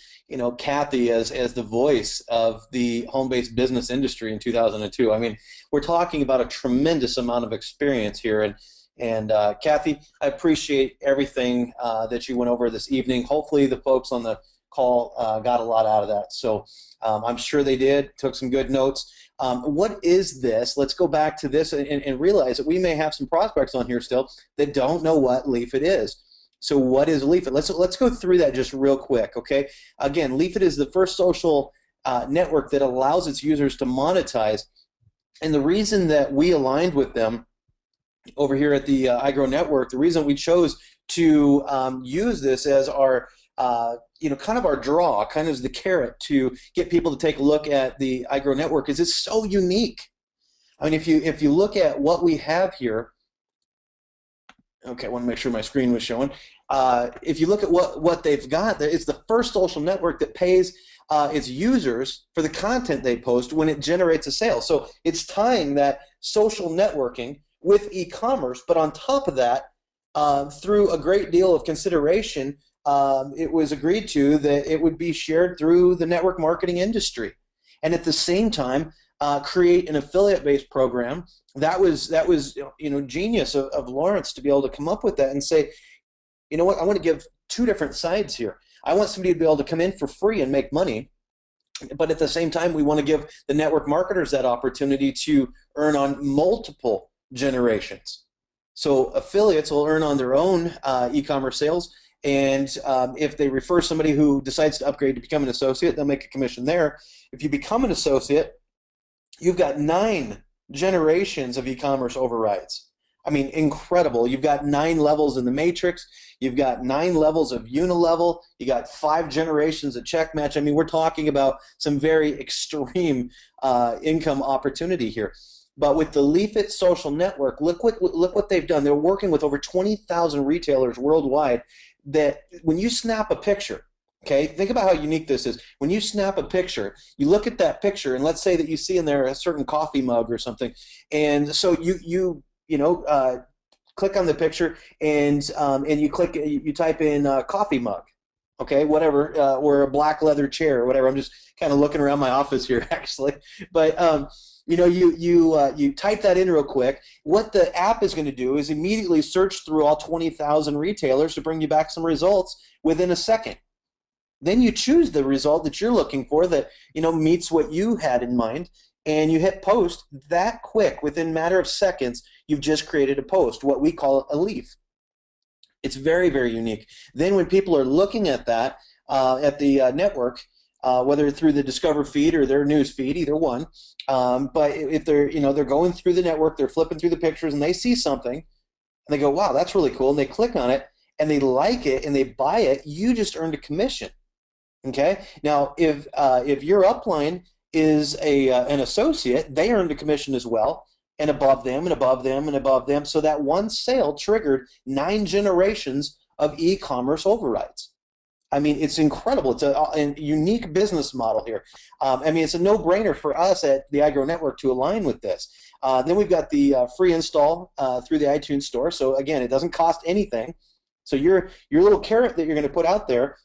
Kathy as the voice of the home-based business industry in 2002. I mean, we're talking about a tremendous amount of experience here, and Kathy, I appreciate everything that you went over this evening. Hopefully, the folks on the call got a lot out of that. So I'm sure they did. Took some good notes. What is this? Let's go back to this and realize that we may have some prospects on here still that don't know what Leafit is. So what is Leafit? Let's go through that just real quick, okay? Again, Leafit is the first social network that allows its users to monetize. And the reason that we aligned with them over here at the iGrow Network, the reason we chose to use this as our kind of our draw, kind of as the carrot to get people to take a look at the iGrow Network, is it's so unique. I mean, if you look at what we have here, okay, I want to make sure my screen was showing. If you look at what they've got, it's the first social network that pays its users for the content they post when it generates a sale. So it's tying that social networking with e-commerce, but on top of that, through a great deal of consideration, it was agreed to that it would be shared through the network marketing industry, and at the same time create an affiliate-based program. That was genius of Lawrence to be able to come up with that and say, you know what, I want to give two different sides here. I want somebody to be able to come in for free and make money, but at the same time we want to give the network marketers that opportunity to earn on multiple generations. So affiliates will earn on their own e-commerce sales. And if they refer somebody who decides to upgrade to become an associate, they'll make a commission there. If you become an associate, you've got 9 generations of e-commerce overrides. I mean, incredible. You've got 9 levels in the matrix. You've got 9 levels of unilevel. You got 5 generations of check match. I mean, we're talking about some very extreme income opportunity here. But with the Leafit social network, look what they've done. They're working with over 20,000 retailers worldwide. That when you snap a picture, okay, think about how unique this is. When you snap a picture, you look at that picture, and let's say that you see in there a certain coffee mug or something, and so you click on the picture and you type in coffee mug, okay, whatever, or a black leather chair or whatever. I'm just kind of looking around my office here actually, but you type that in real quick. What the app is going to do is immediately search through all 20,000 retailers to bring you back some results within a second. Then you choose the result that you're looking for that meets what you had in mind, and you hit post. That quick, within a matter of seconds, you've just created a post, what we call a leaf. It's very, very unique. Then when people are looking at that at the network, whether through the Discover feed or their news feed, either one. But if they're going through the network, they're flipping through the pictures, and they see something, and they go, "Wow, that's really cool," and they click on it, and they like it, and they buy it. You just earned a commission. Okay. Now, if your upline is an associate, they earned a commission as well, and above them, and above them, and above them. So that one sale triggered 9 generations of e-commerce overrides. I mean, it's incredible. It's a unique business model here. I mean, it's a no-brainer for us at the iGrow Network to align with this. Then we've got the free install through the iTunes Store. So again, it doesn't cost anything. So your little carrot that you're going to put out there,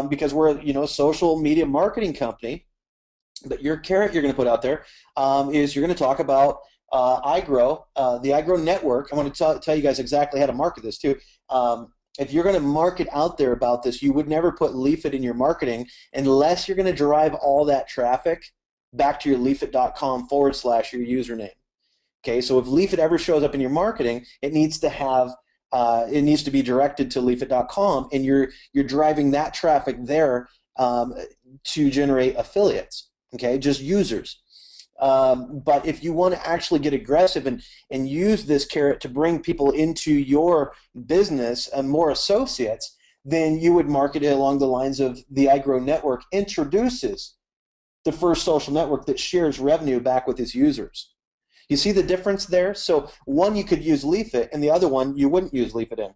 because we're a social media marketing company, but your carrot you're going to put out there is you're going to talk about iGrow, the iGrow Network. I want to tell you guys exactly how to market this too. If you're going to market out there about this, you would never put Leafit in your marketing unless you're going to drive all that traffic back to your leafit.com / your username. Okay, so if Leafit ever shows up in your marketing, it needs to have it needs to be directed to leafit.com, and you're driving that traffic there to generate affiliates. Okay, just users. But if you want to actually get aggressive and use this carrot to bring people into your business and more associates, then you would market it along the lines of the iGrow Network introduces the first social network that shares revenue back with its users. You see the difference there? So one you could use Leafit, and the other one you wouldn't use Leafit in,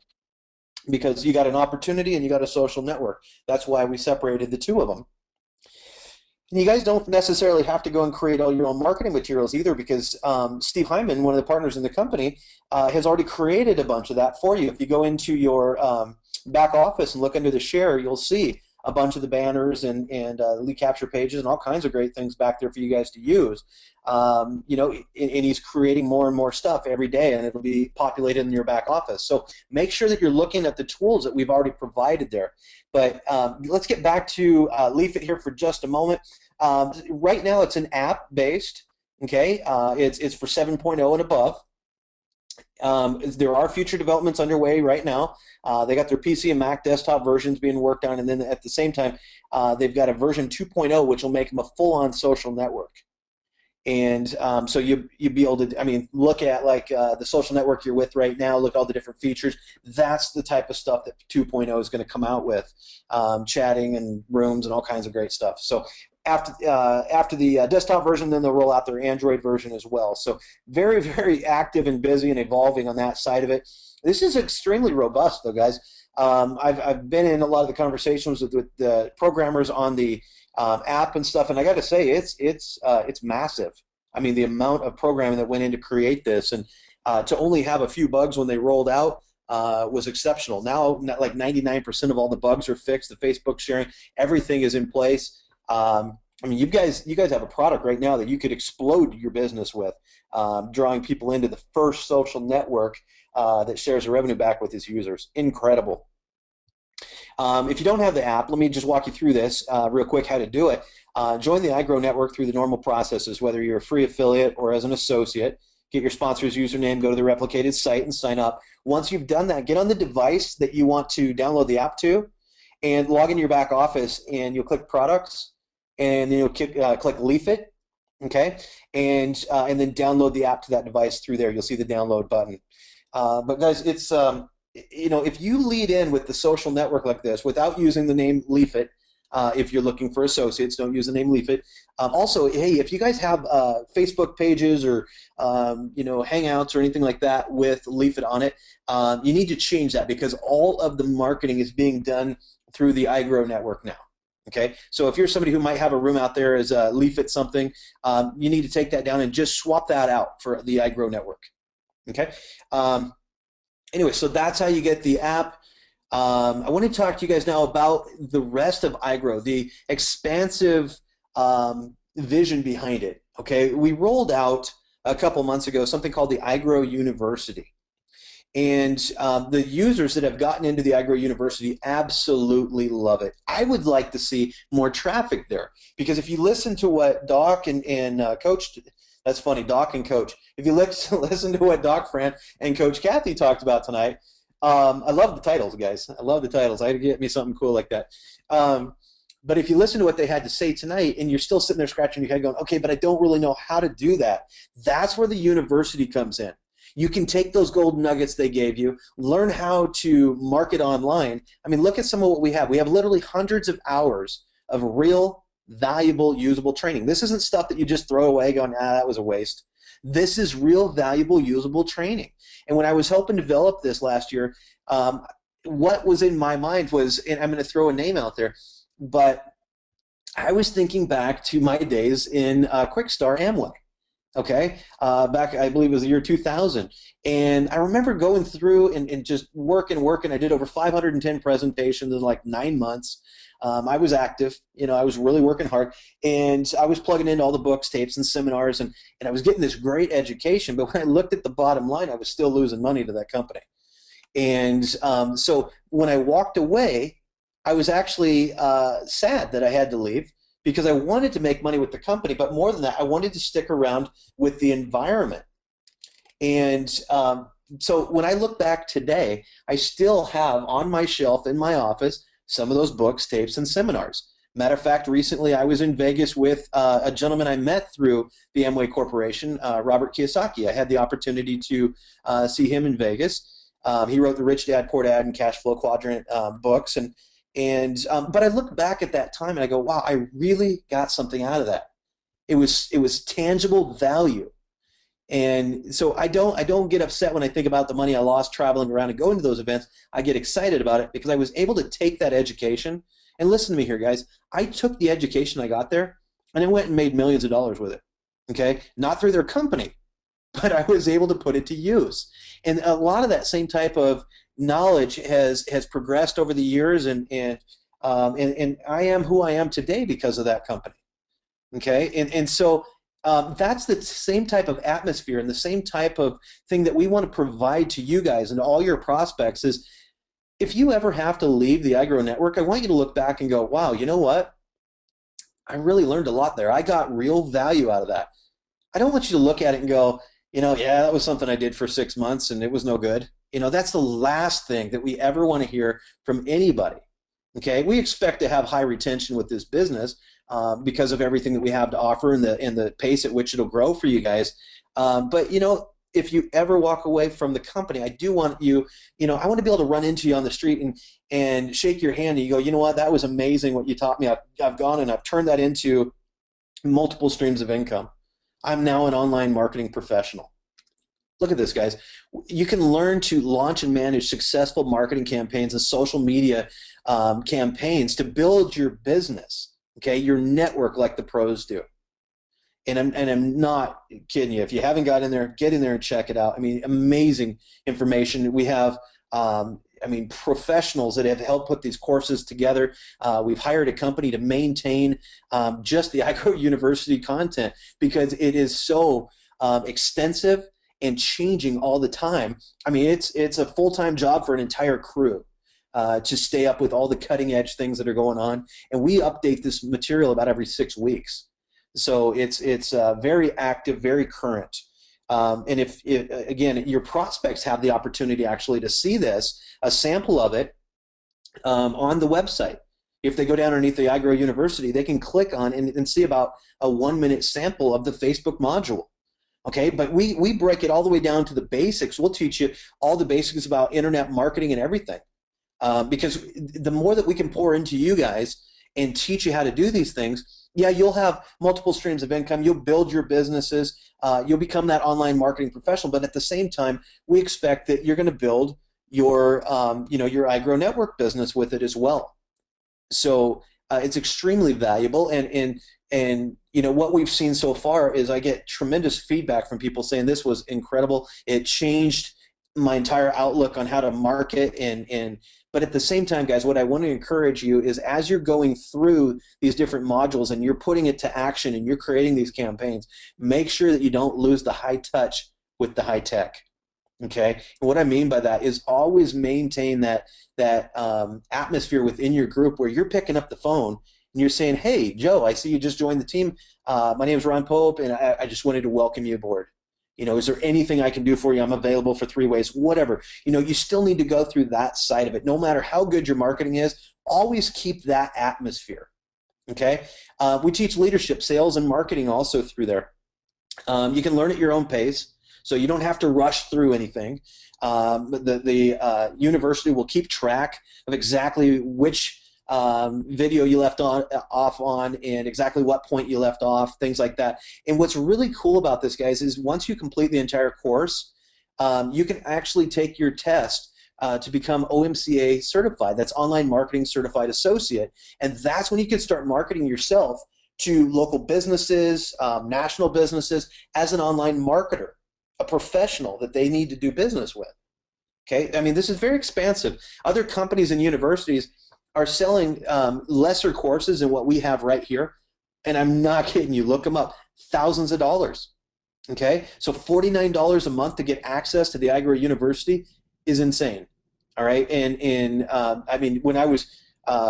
because you got an opportunity and you got a social network. That's why we separated the two of them. And you guys don't necessarily have to go and create all your own marketing materials either, because Steve Hyman, one of the partners in the company, has already created a bunch of that for you. If you go into your back office and look under the share, you'll see a bunch of the banners and lead capture pages and all kinds of great things back there for you guys to use. And he's creating more and more stuff every day, and it'll be populated in your back office. So make sure that you're looking at the tools that we've already provided there. But let's get back to Leafit here for just a moment. Right now, it's an app-based. Okay, it's for 7.0 and above. There are future developments underway right now. They got their PC and Mac desktop versions being worked on, and then at the same time, they've got a version 2.0, which will make them a full-on social network. And so you'd be able to, look at like the social network you're with right now, look at all the different features. That's the type of stuff that 2.0 is going to come out with, chatting and rooms and all kinds of great stuff. So after the desktop version, then they'll roll out their Android version as well. So very, very active and busy and evolving on that side of it. This is extremely robust, though, guys. I've been in a lot of the conversations with the programmers on the app and stuff, and I got to say, it's massive. I mean, the amount of programming that went in to create this, and to only have a few bugs when they rolled out was exceptional. Now, like 99% of all the bugs are fixed. The Facebook sharing, everything is in place. You guys have a product right now that you could explode your business with, drawing people into the first social network that shares the revenue back with its users. Incredible. If you don't have the app, let me just walk you through this real quick, how to do it. Join the iGrow Network through the normal processes, whether you're a free affiliate or as an associate. Get your sponsor's username, go to the replicated site, and sign up. Once you've done that, get on the device that you want to download the app to, and log into your back office, and you'll click Products, and then you'll click Leafit, okay, and then download the app to that device through there. You'll see the download button. But guys, it's if you lead in with the social network like this without using the name Leafit, if you're looking for associates, don't use the name Leafit. Also, hey, if you guys have Facebook pages or Hangouts or anything like that with Leafit on it, you need to change that, because all of the marketing is being done through the iGrow Network now. Okay, so if you're somebody who might have a room out there as a Leafit something, you need to take that down and just swap that out for the iGrow Network. Okay. Anyway, so that's how you get the app. I want to talk to you guys now about the rest of iGrow, the expansive vision behind it. Okay, we rolled out a couple months ago something called the iGrow University. And the users that have gotten into the iGrow University absolutely love it. I would like to see more traffic there, because if you listen to what Doc and Coach, that's funny, Doc and Coach, if you listen to what Doc Fran and Coach Kathy talked about tonight, I love the titles, guys. I love the titles. I had to get me something cool like that. But if you listen to what they had to say tonight, and you're still sitting there scratching your head going, okay, but I don't really know how to do that, that's where the university comes in. You can take those gold nuggets they gave you, learn how to market online. I mean, look at some of what we have. We have literally hundreds of hours of real, valuable, usable training. This isn't stuff that you just throw away going, ah, that was a waste. This is real, valuable, usable training. And when I was helping develop this last year, what was in my mind was, and I'm going to throw a name out there, but I was thinking back to my days in Quickstar Amway. Okay, back I believe it was the year 2000, and I remember going through and just working. I did over 510 presentations in like 9 months. I was active, I was really working hard, and I was plugging into all the books, tapes, and seminars, and I was getting this great education. But when I looked at the bottom line, I was still losing money to that company. And so when I walked away, I was actually sad that I had to leave because I wanted to make money with the company, but more than that, I wanted to stick around with the environment. And so when I look back today, I still have on my shelf in my office some of those books, tapes, and seminars. Matter of fact, recently I was in Vegas with a gentleman I met through the Amway Corporation, Robert Kiyosaki. I had the opportunity to see him in Vegas. He wrote the Rich Dad, Poor Dad, and Cash Flow Quadrant books, but I look back at that time and I go, wow, I really got something out of that. It was tangible value. And so I don't get upset when I think about the money I lost traveling around and going to those events. I get excited about it because I was able to take that education. And listen to me here, guys. I took the education I got there and I went and made millions of dollars with it. Okay? Not through their company, but I was able to put it to use. And a lot of that same type of knowledge has progressed over the years, and I am who I am today because of that company. Okay? And so that's the same type of atmosphere and the same type of thing that we want to provide to you guys and all your prospects is if you ever have to leave the iGrow Network, I want you to look back and go, wow, you know what? I really learned a lot there. I got real value out of that. I don't want you to look at it and go, yeah, that was something I did for 6 months and it was no good. That's the last thing that we ever want to hear from anybody. Okay, we expect to have high retention with this business because of everything that we have to offer and the pace at which it'll grow for you guys. But if you ever walk away from the company, I do want you, I want to be able to run into you on the street and shake your hand and you go, you know what, that was amazing what you taught me. I've gone and I've turned that into multiple streams of income. I'm now an online marketing professional. Look at this, guys. You can learn to launch and manage successful marketing campaigns and social media campaigns to build your business, okay, your network like the pros do. And I'm not kidding you. If you haven't got in there, get in there and check it out. I mean, amazing information. We have professionals that have helped put these courses together. We've hired a company to maintain just the iGrow University content because it is so extensive and changing all the time. I mean, it's a full-time job for an entire crew to stay up with all the cutting-edge things that are going on. And we update this material about every 6 weeks. So it's very active, very current. And if again, your prospects have the opportunity actually to see this, a sample of it on the website. If they go down underneath the iGrow University, they can click on and see about a 1-minute sample of the Facebook module. Okay, but we break it all the way down to the basics. We'll teach you all the basics about internet marketing and everything. Because the more that we can pour into you guys and teach you how to do these things, yeah, you'll have multiple streams of income. You'll build your businesses. You'll become that online marketing professional. But at the same time, we expect that you're going to build your, your iGrow Network business with it as well. So it's extremely valuable. And what we've seen so far is I get tremendous feedback from people saying this was incredible. It changed my entire outlook on how to market but at the same time, guys, what I want to encourage you is as you're going through these different modules and you're putting it to action and you're creating these campaigns, make sure that you don't lose the high touch with the high tech. Okay? And what I mean by that is always maintain that atmosphere within your group where you're picking up the phone and you're saying, hey, Joe, I see you just joined the team. My name is Ron Pope, and I just wanted to welcome you aboard. Is there anything I can do for you? I'm available for 3 ways, whatever. You still need to go through that side of it. No matter how good your marketing is, always keep that atmosphere, okay? We teach leadership, sales, and marketing also through there. You can learn at your own pace, so you don't have to rush through anything. The university will keep track of exactly which video you left off on, and exactly what point you left off, things like that. And what's really cool about this, guys, is once you complete the entire course, you can actually take your test to become OMCA certified. That's Online Marketing Certified Associate. And that's when you can start marketing yourself to local businesses, national businesses, as an online marketer, a professional that they need to do business with. Okay, I mean, this is very expansive. Other companies and universities are selling lesser courses than what we have right here, and I'm not kidding you. Look them up. Thousands of dollars. Okay, so $49 a month to get access to the iGrow University is insane. All right, and I mean, when I was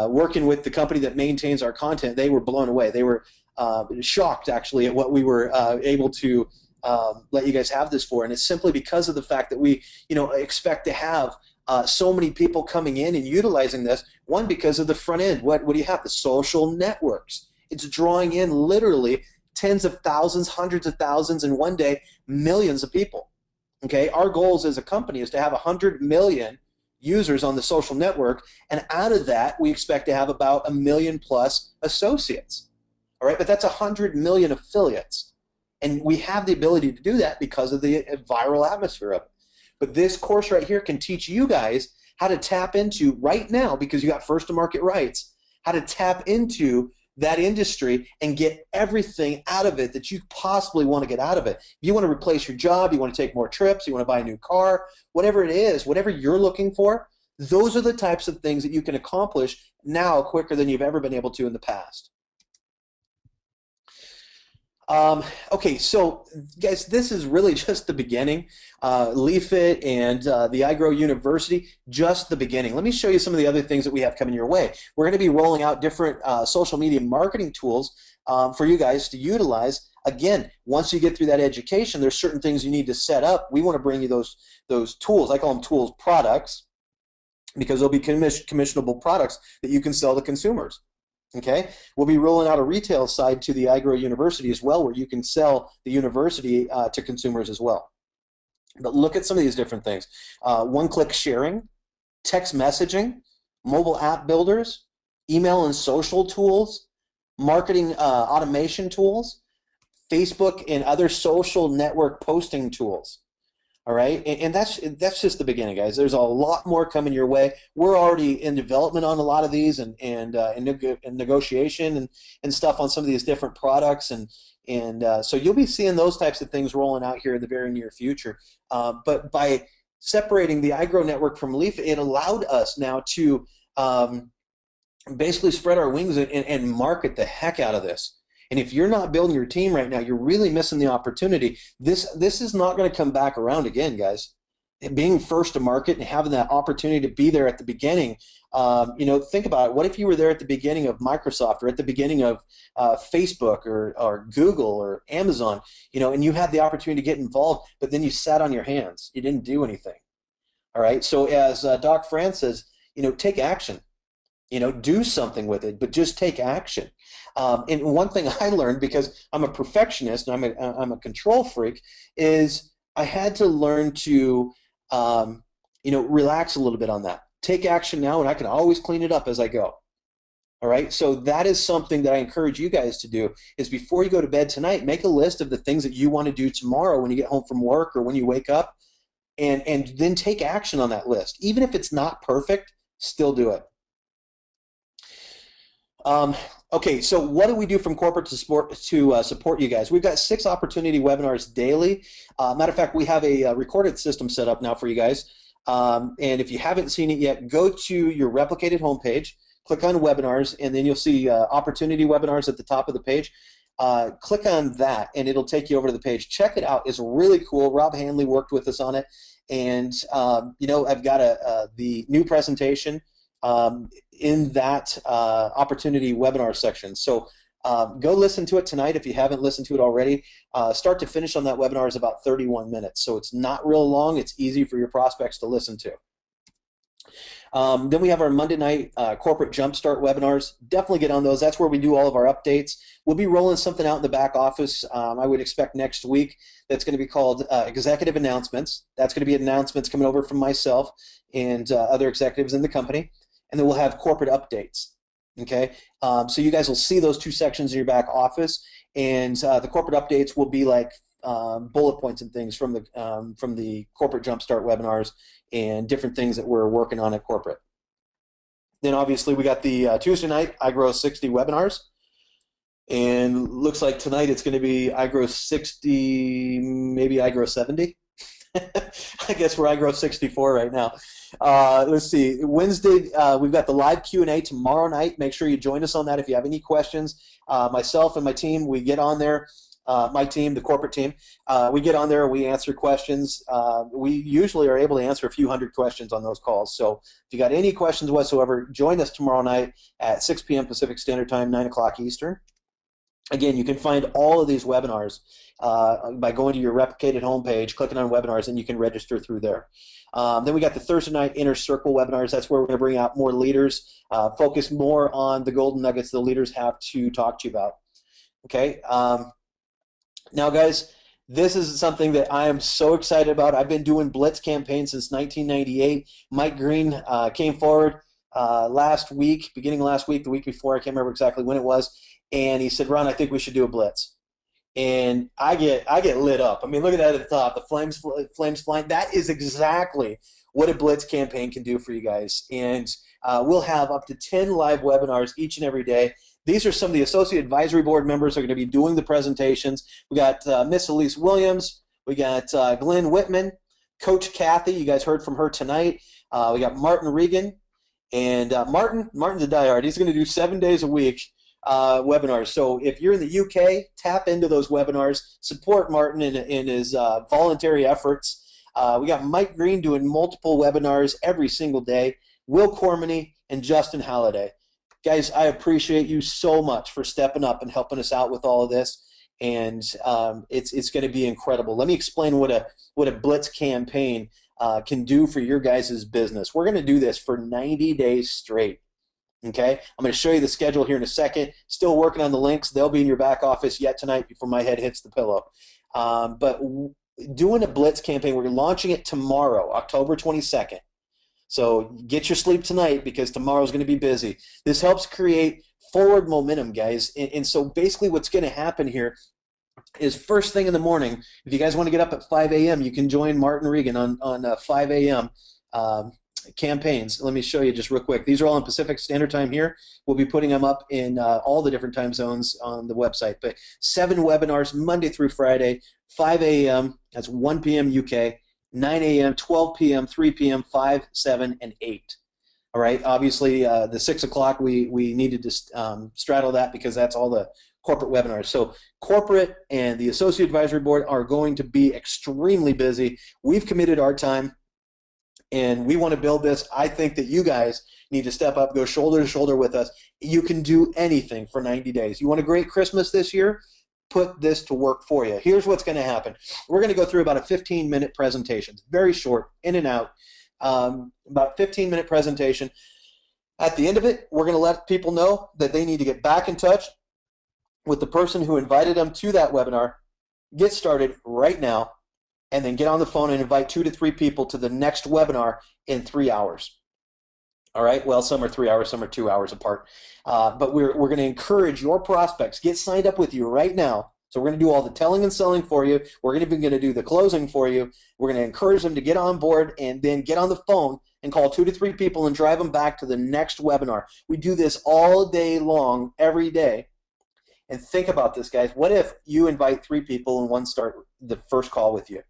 working with the company that maintains our content, they were blown away. They were shocked, actually, at what we were able to let you guys have this for, and it's simply because of the fact that we, expect to have so many people coming in and utilizing this. One, because of the front end. What do you have? The social networks. It's drawing in literally tens of thousands, hundreds of thousands, and one day millions of people. Okay, our goals as a company is to have 100 million users on the social network, and out of that, we expect to have about 1 million plus associates. All right, but that's 100 million affiliates. And we have the ability to do that because of the viral atmosphere of it. But this course right here can teach you guys how to tap into right now, because you got first to market rights, how to tap into that industry and get everything out of it that you possibly want to get out of it. If you want to replace your job, you want to take more trips, you want to buy a new car, whatever it is, whatever you're looking for, those are the types of things that you can accomplish now quicker than you've ever been able to in the past. Okay, so guys, this is really just the beginning. Leafit and the iGrow University, just the beginning. Let me show you some of the other things that we have coming your way. We're going to be rolling out different social media marketing tools for you guys to utilize. Again, once you get through that education, there's certain things you need to set up. We want to bring you those tools. I call them tools products, because they'll be commissionable products that you can sell to consumers. Okay, we'll be rolling out a retail side to the iGrow University as well, where you can sell the university to consumers as well. But look at some of these different things. One-click sharing, text messaging, mobile app builders, email and social tools, marketing automation tools, Facebook and other social network posting tools. All right, and that's just the beginning, guys. There's a lot more coming your way. We're already in development on a lot of these, and negotiation and stuff on some of these different products, and so you'll be seeing those types of things rolling out here in the very near future. But by separating the iGrow network from Leafit, it allowed us now to basically spread our wings and market the heck out of this. And if you're not building your team right now, you're really missing the opportunity. This is not going to come back around again, guys. Being first to market and having that opportunity to be there at the beginning, think about it. What if you were there at the beginning of Microsoft, or at the beginning of Facebook, or Google, or Amazon, and you had the opportunity to get involved, but then you sat on your hands. You didn't do anything. All right. So as Doc Fran says, take action. Do something with it, but just take action. And one thing I learned, because I'm a perfectionist and I'm a control freak, is I had to learn to relax a little bit on that. Take action now, and I can always clean it up as I go. All right, so that is something that I encourage you guys to do, is before you go to bed tonight, make a list of the things that you want to do tomorrow when you get home from work or when you wake up, and then take action on that list. Even if it's not perfect, still do it. Okay, so what do we do from corporate to support you guys? We've got 6 opportunity webinars daily. Matter of fact, we have a recorded system set up now for you guys. And if you haven't seen it yet, go to your replicated homepage, click on webinars, and then you'll see opportunity webinars at the top of the page. Click on that, and it'll take you over to the page. Check it out. It's really cool. Rob Hanley worked with us on it. And, I've got the new presentation in that opportunity webinar section. So go listen to it tonight if you haven't listened to it already. Start to finish on that webinar is about 31 minutes. So it's not real long. It's easy for your prospects to listen to. Then we have our Monday night corporate jumpstart webinars. Definitely get on those. That's where we do all of our updates. We'll be rolling something out in the back office, I would expect next week, that's going to be called executive announcements. That's going to be announcements coming over from myself and other executives in the company. And then we'll have corporate updates. Okay, so you guys will see those two sections in your back office, and the corporate updates will be like bullet points and things from the corporate jumpstart webinars and different things that we're working on at corporate. Then obviously we got the Tuesday night iGrow 60 webinars, and looks like tonight it's going to be iGrow 60, maybe iGrow 70. I guess we're iGrow 64 right now. Let's see. Wednesday, we've got the live Q&A tomorrow night. Make sure you join us on that if you have any questions. Myself and my team, we get on there. My team, the corporate team, we get on there and we answer questions. We usually are able to answer a few hundred questions on those calls. So if you got any questions whatsoever, join us tomorrow night at 6 p.m. Pacific Standard Time, 9 o'clock Eastern. Again, you can find all of these webinars by going to your replicated homepage, clicking on webinars, and you can register through there. Then we got the Thursday night Inner Circle webinars. That's where we're going to bring out more leaders, focus more on the golden nuggets the leaders have to talk to you about. Okay. Now, guys, this is something that I am so excited about. I've been doing Blitz campaigns since 1998. Mike Green came forward last week, beginning last week, the week before, I can't remember exactly when it was, and he said, Ron, I think we should do a Blitz. And I get lit up. I mean, look at that at the top, the flames flying. That is exactly what a Blitz campaign can do for you guys. And we'll have up to 10 live webinars each and every day. These are some of the Associate Advisory Board members who are going to be doing the presentations. We got Miss Elise Williams. We got Glenn Whitman, Coach Kathy. You guys heard from her tonight. We got Martin Regan. And Martin's a diehard. He's going to do 7 days a week webinars. So if you're in the UK, tap into those webinars. Support Martin in his voluntary efforts. We got Mike Green doing multiple webinars every single day. Will Cormany and Justin Halliday. Guys, I appreciate you so much for stepping up and helping us out with all of this, and it's going to be incredible. Let me explain what a Blitz campaign can do for your guys' business. We're going to do this for 90 days straight. Okay, I'm going to show you the schedule here in a second. Still working on the links. They'll be in your back office yet tonight before my head hits the pillow. But doing a Blitz campaign, we're launching it tomorrow, October 22nd. So get your sleep tonight because tomorrow's going to be busy. This helps create forward momentum, guys. And so basically what's going to happen here is first thing in the morning, if you guys want to get up at 5 a.m., you can join Martin Regan on 5 a.m. Campaigns. Let me show you just real quick. These are all in Pacific Standard Time here. We'll be putting them up in all the different time zones on the website. But 7 webinars Monday through Friday, 5 a.m., that's 1 p.m. UK, 9 a.m., 12 p.m., 3 p.m., 5, 7, and 8. All right. Obviously, the 6 o'clock we needed to straddle that because that's all the corporate webinars. So corporate and the Associate Advisory Board are going to be extremely busy. We've committed our time, and we want to build this. I think that you guys need to step up, go shoulder to shoulder with us. You can do anything for 90 days. You want a great Christmas this year? Put this to work for you. Here's what's going to happen. We're going to go through about a 15-minute presentation. Very short, in and out, about 15-minute presentation. At the end of it, we're going to let people know that they need to get back in touch with the person who invited them to that webinar, get started right now, and then get on the phone and invite 2 to 3 people to the next webinar in 3 hours. All right, well, some are 3 hours, some are 2 hours apart. But we're going to encourage your prospects. Get signed up with you right now. So we're going to do all the telling and selling for you. We're going to do the closing for you. We're going to encourage them to get on board and then get on the phone and call 2 to 3 people and drive them back to the next webinar. We do this all day long, every day. And think about this, guys. What if you invite 3 people and one start the first call with you?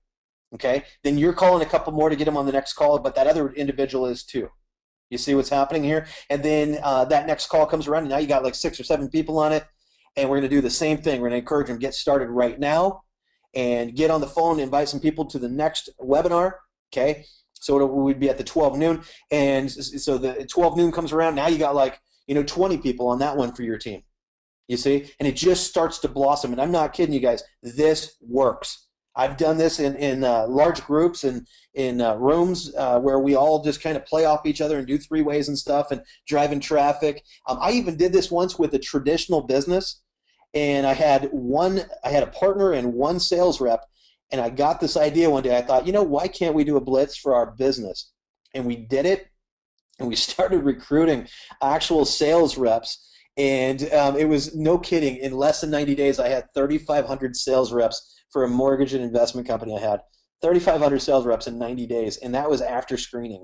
Okay? Then you're calling a couple more to get them on the next call, but that other individual is too. You see what's happening here? And then that next call comes around, and now you got like 6 or 7 people on it, and we're going to do the same thing. We're going to encourage them to get started right now and get on the phone, invite some people to the next webinar, okay? So we'd be at the 12 noon, and so the 12 noon comes around, now you got like, 20 people on that one for your team, you see? And it just starts to blossom, and I'm not kidding you guys. This works. I've done this in large groups and in rooms where we all just kind of play off each other and do 3-ways and stuff and driving traffic. I even did this once with a traditional business, and I had a partner and 1 sales rep, and I got this idea one day. I thought, why can't we do a Blitz for our business? And we did it, and we started recruiting actual sales reps. And it was no kidding. In less than 90 days, I had 3,500 sales reps for a mortgage and investment company. I had 3,500 sales reps in 90 days, and that was after screening.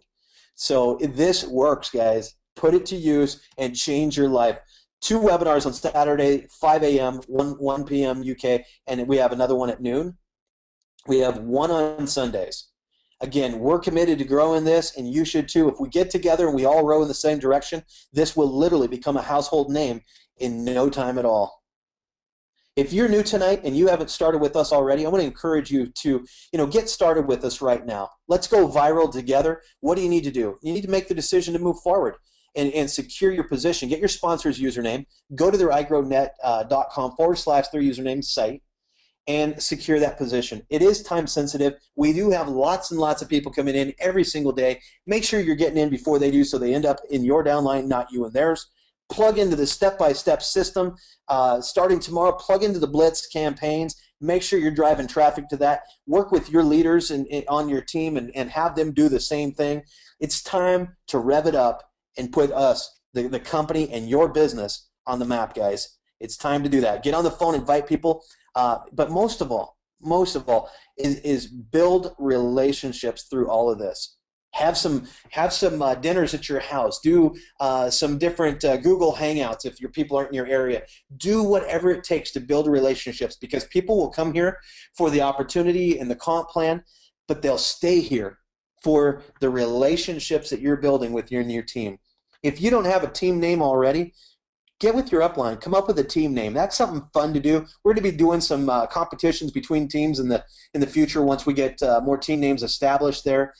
So this works, guys. Put it to use and change your life. 2 webinars on Saturday, 5 a.m., 1 p.m. UK, and we have another one at noon. We have one on Sundays. Again, we're committed to growing this, and you should too. If we get together and we all row in the same direction, this will literally become a household name in no time at all. If you're new tonight and you haven't started with us already, I want to encourage you to, get started with us right now. Let's go viral together. What do you need to do? You need to make the decision to move forward and secure your position. Get your sponsor's username. Go to their igrownet.com/their username site and secure that position. It is time sensitive. We do have lots and lots of people coming in every single day. Make sure you're getting in before they do so they end up in your downline, not you and theirs. Plug into the step-by-step system. Starting tomorrow, plug into the Blitz campaigns. Make sure you're driving traffic to that. Work with your leaders on your team and have them do the same thing. It's time to rev it up and put us, the company and your business, on the map, guys. It's time to do that. Get on the phone, invite people. But most of all, is build relationships through all of this. Have some dinners at your house. Do some different Google Hangouts if your people aren't in your area. Do whatever it takes to build relationships, because people will come here for the opportunity and the comp plan, but they'll stay here for the relationships that you're building with your team. If you don't have a team name already, get with your upline. Come up with a team name. That's something fun to do. We're going to be doing some competitions between teams in the future once we get more team names established there.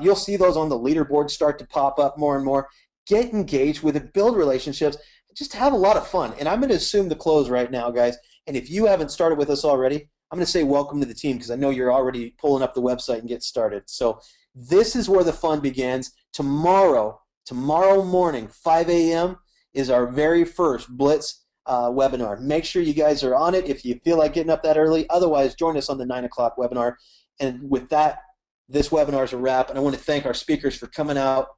You'll see those on the leaderboard start to pop up more and more. Get engaged with it. Build relationships. Just have a lot of fun. And I'm going to assume the close right now, guys. And if you haven't started with us already, I'm going to say welcome to the team, because I know you're already pulling up the website and get started. So this is where the fun begins. Tomorrow morning, 5 a.m., is our very first Blitz webinar. Make sure you guys are on it if you feel like getting up that early. Otherwise, join us on the 9 o'clock webinar. And with that, this webinar is a wrap. And I want to thank our speakers for coming out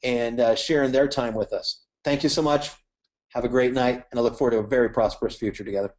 and sharing their time with us. Thank you so much. Have a great night, and I look forward to a very prosperous future together.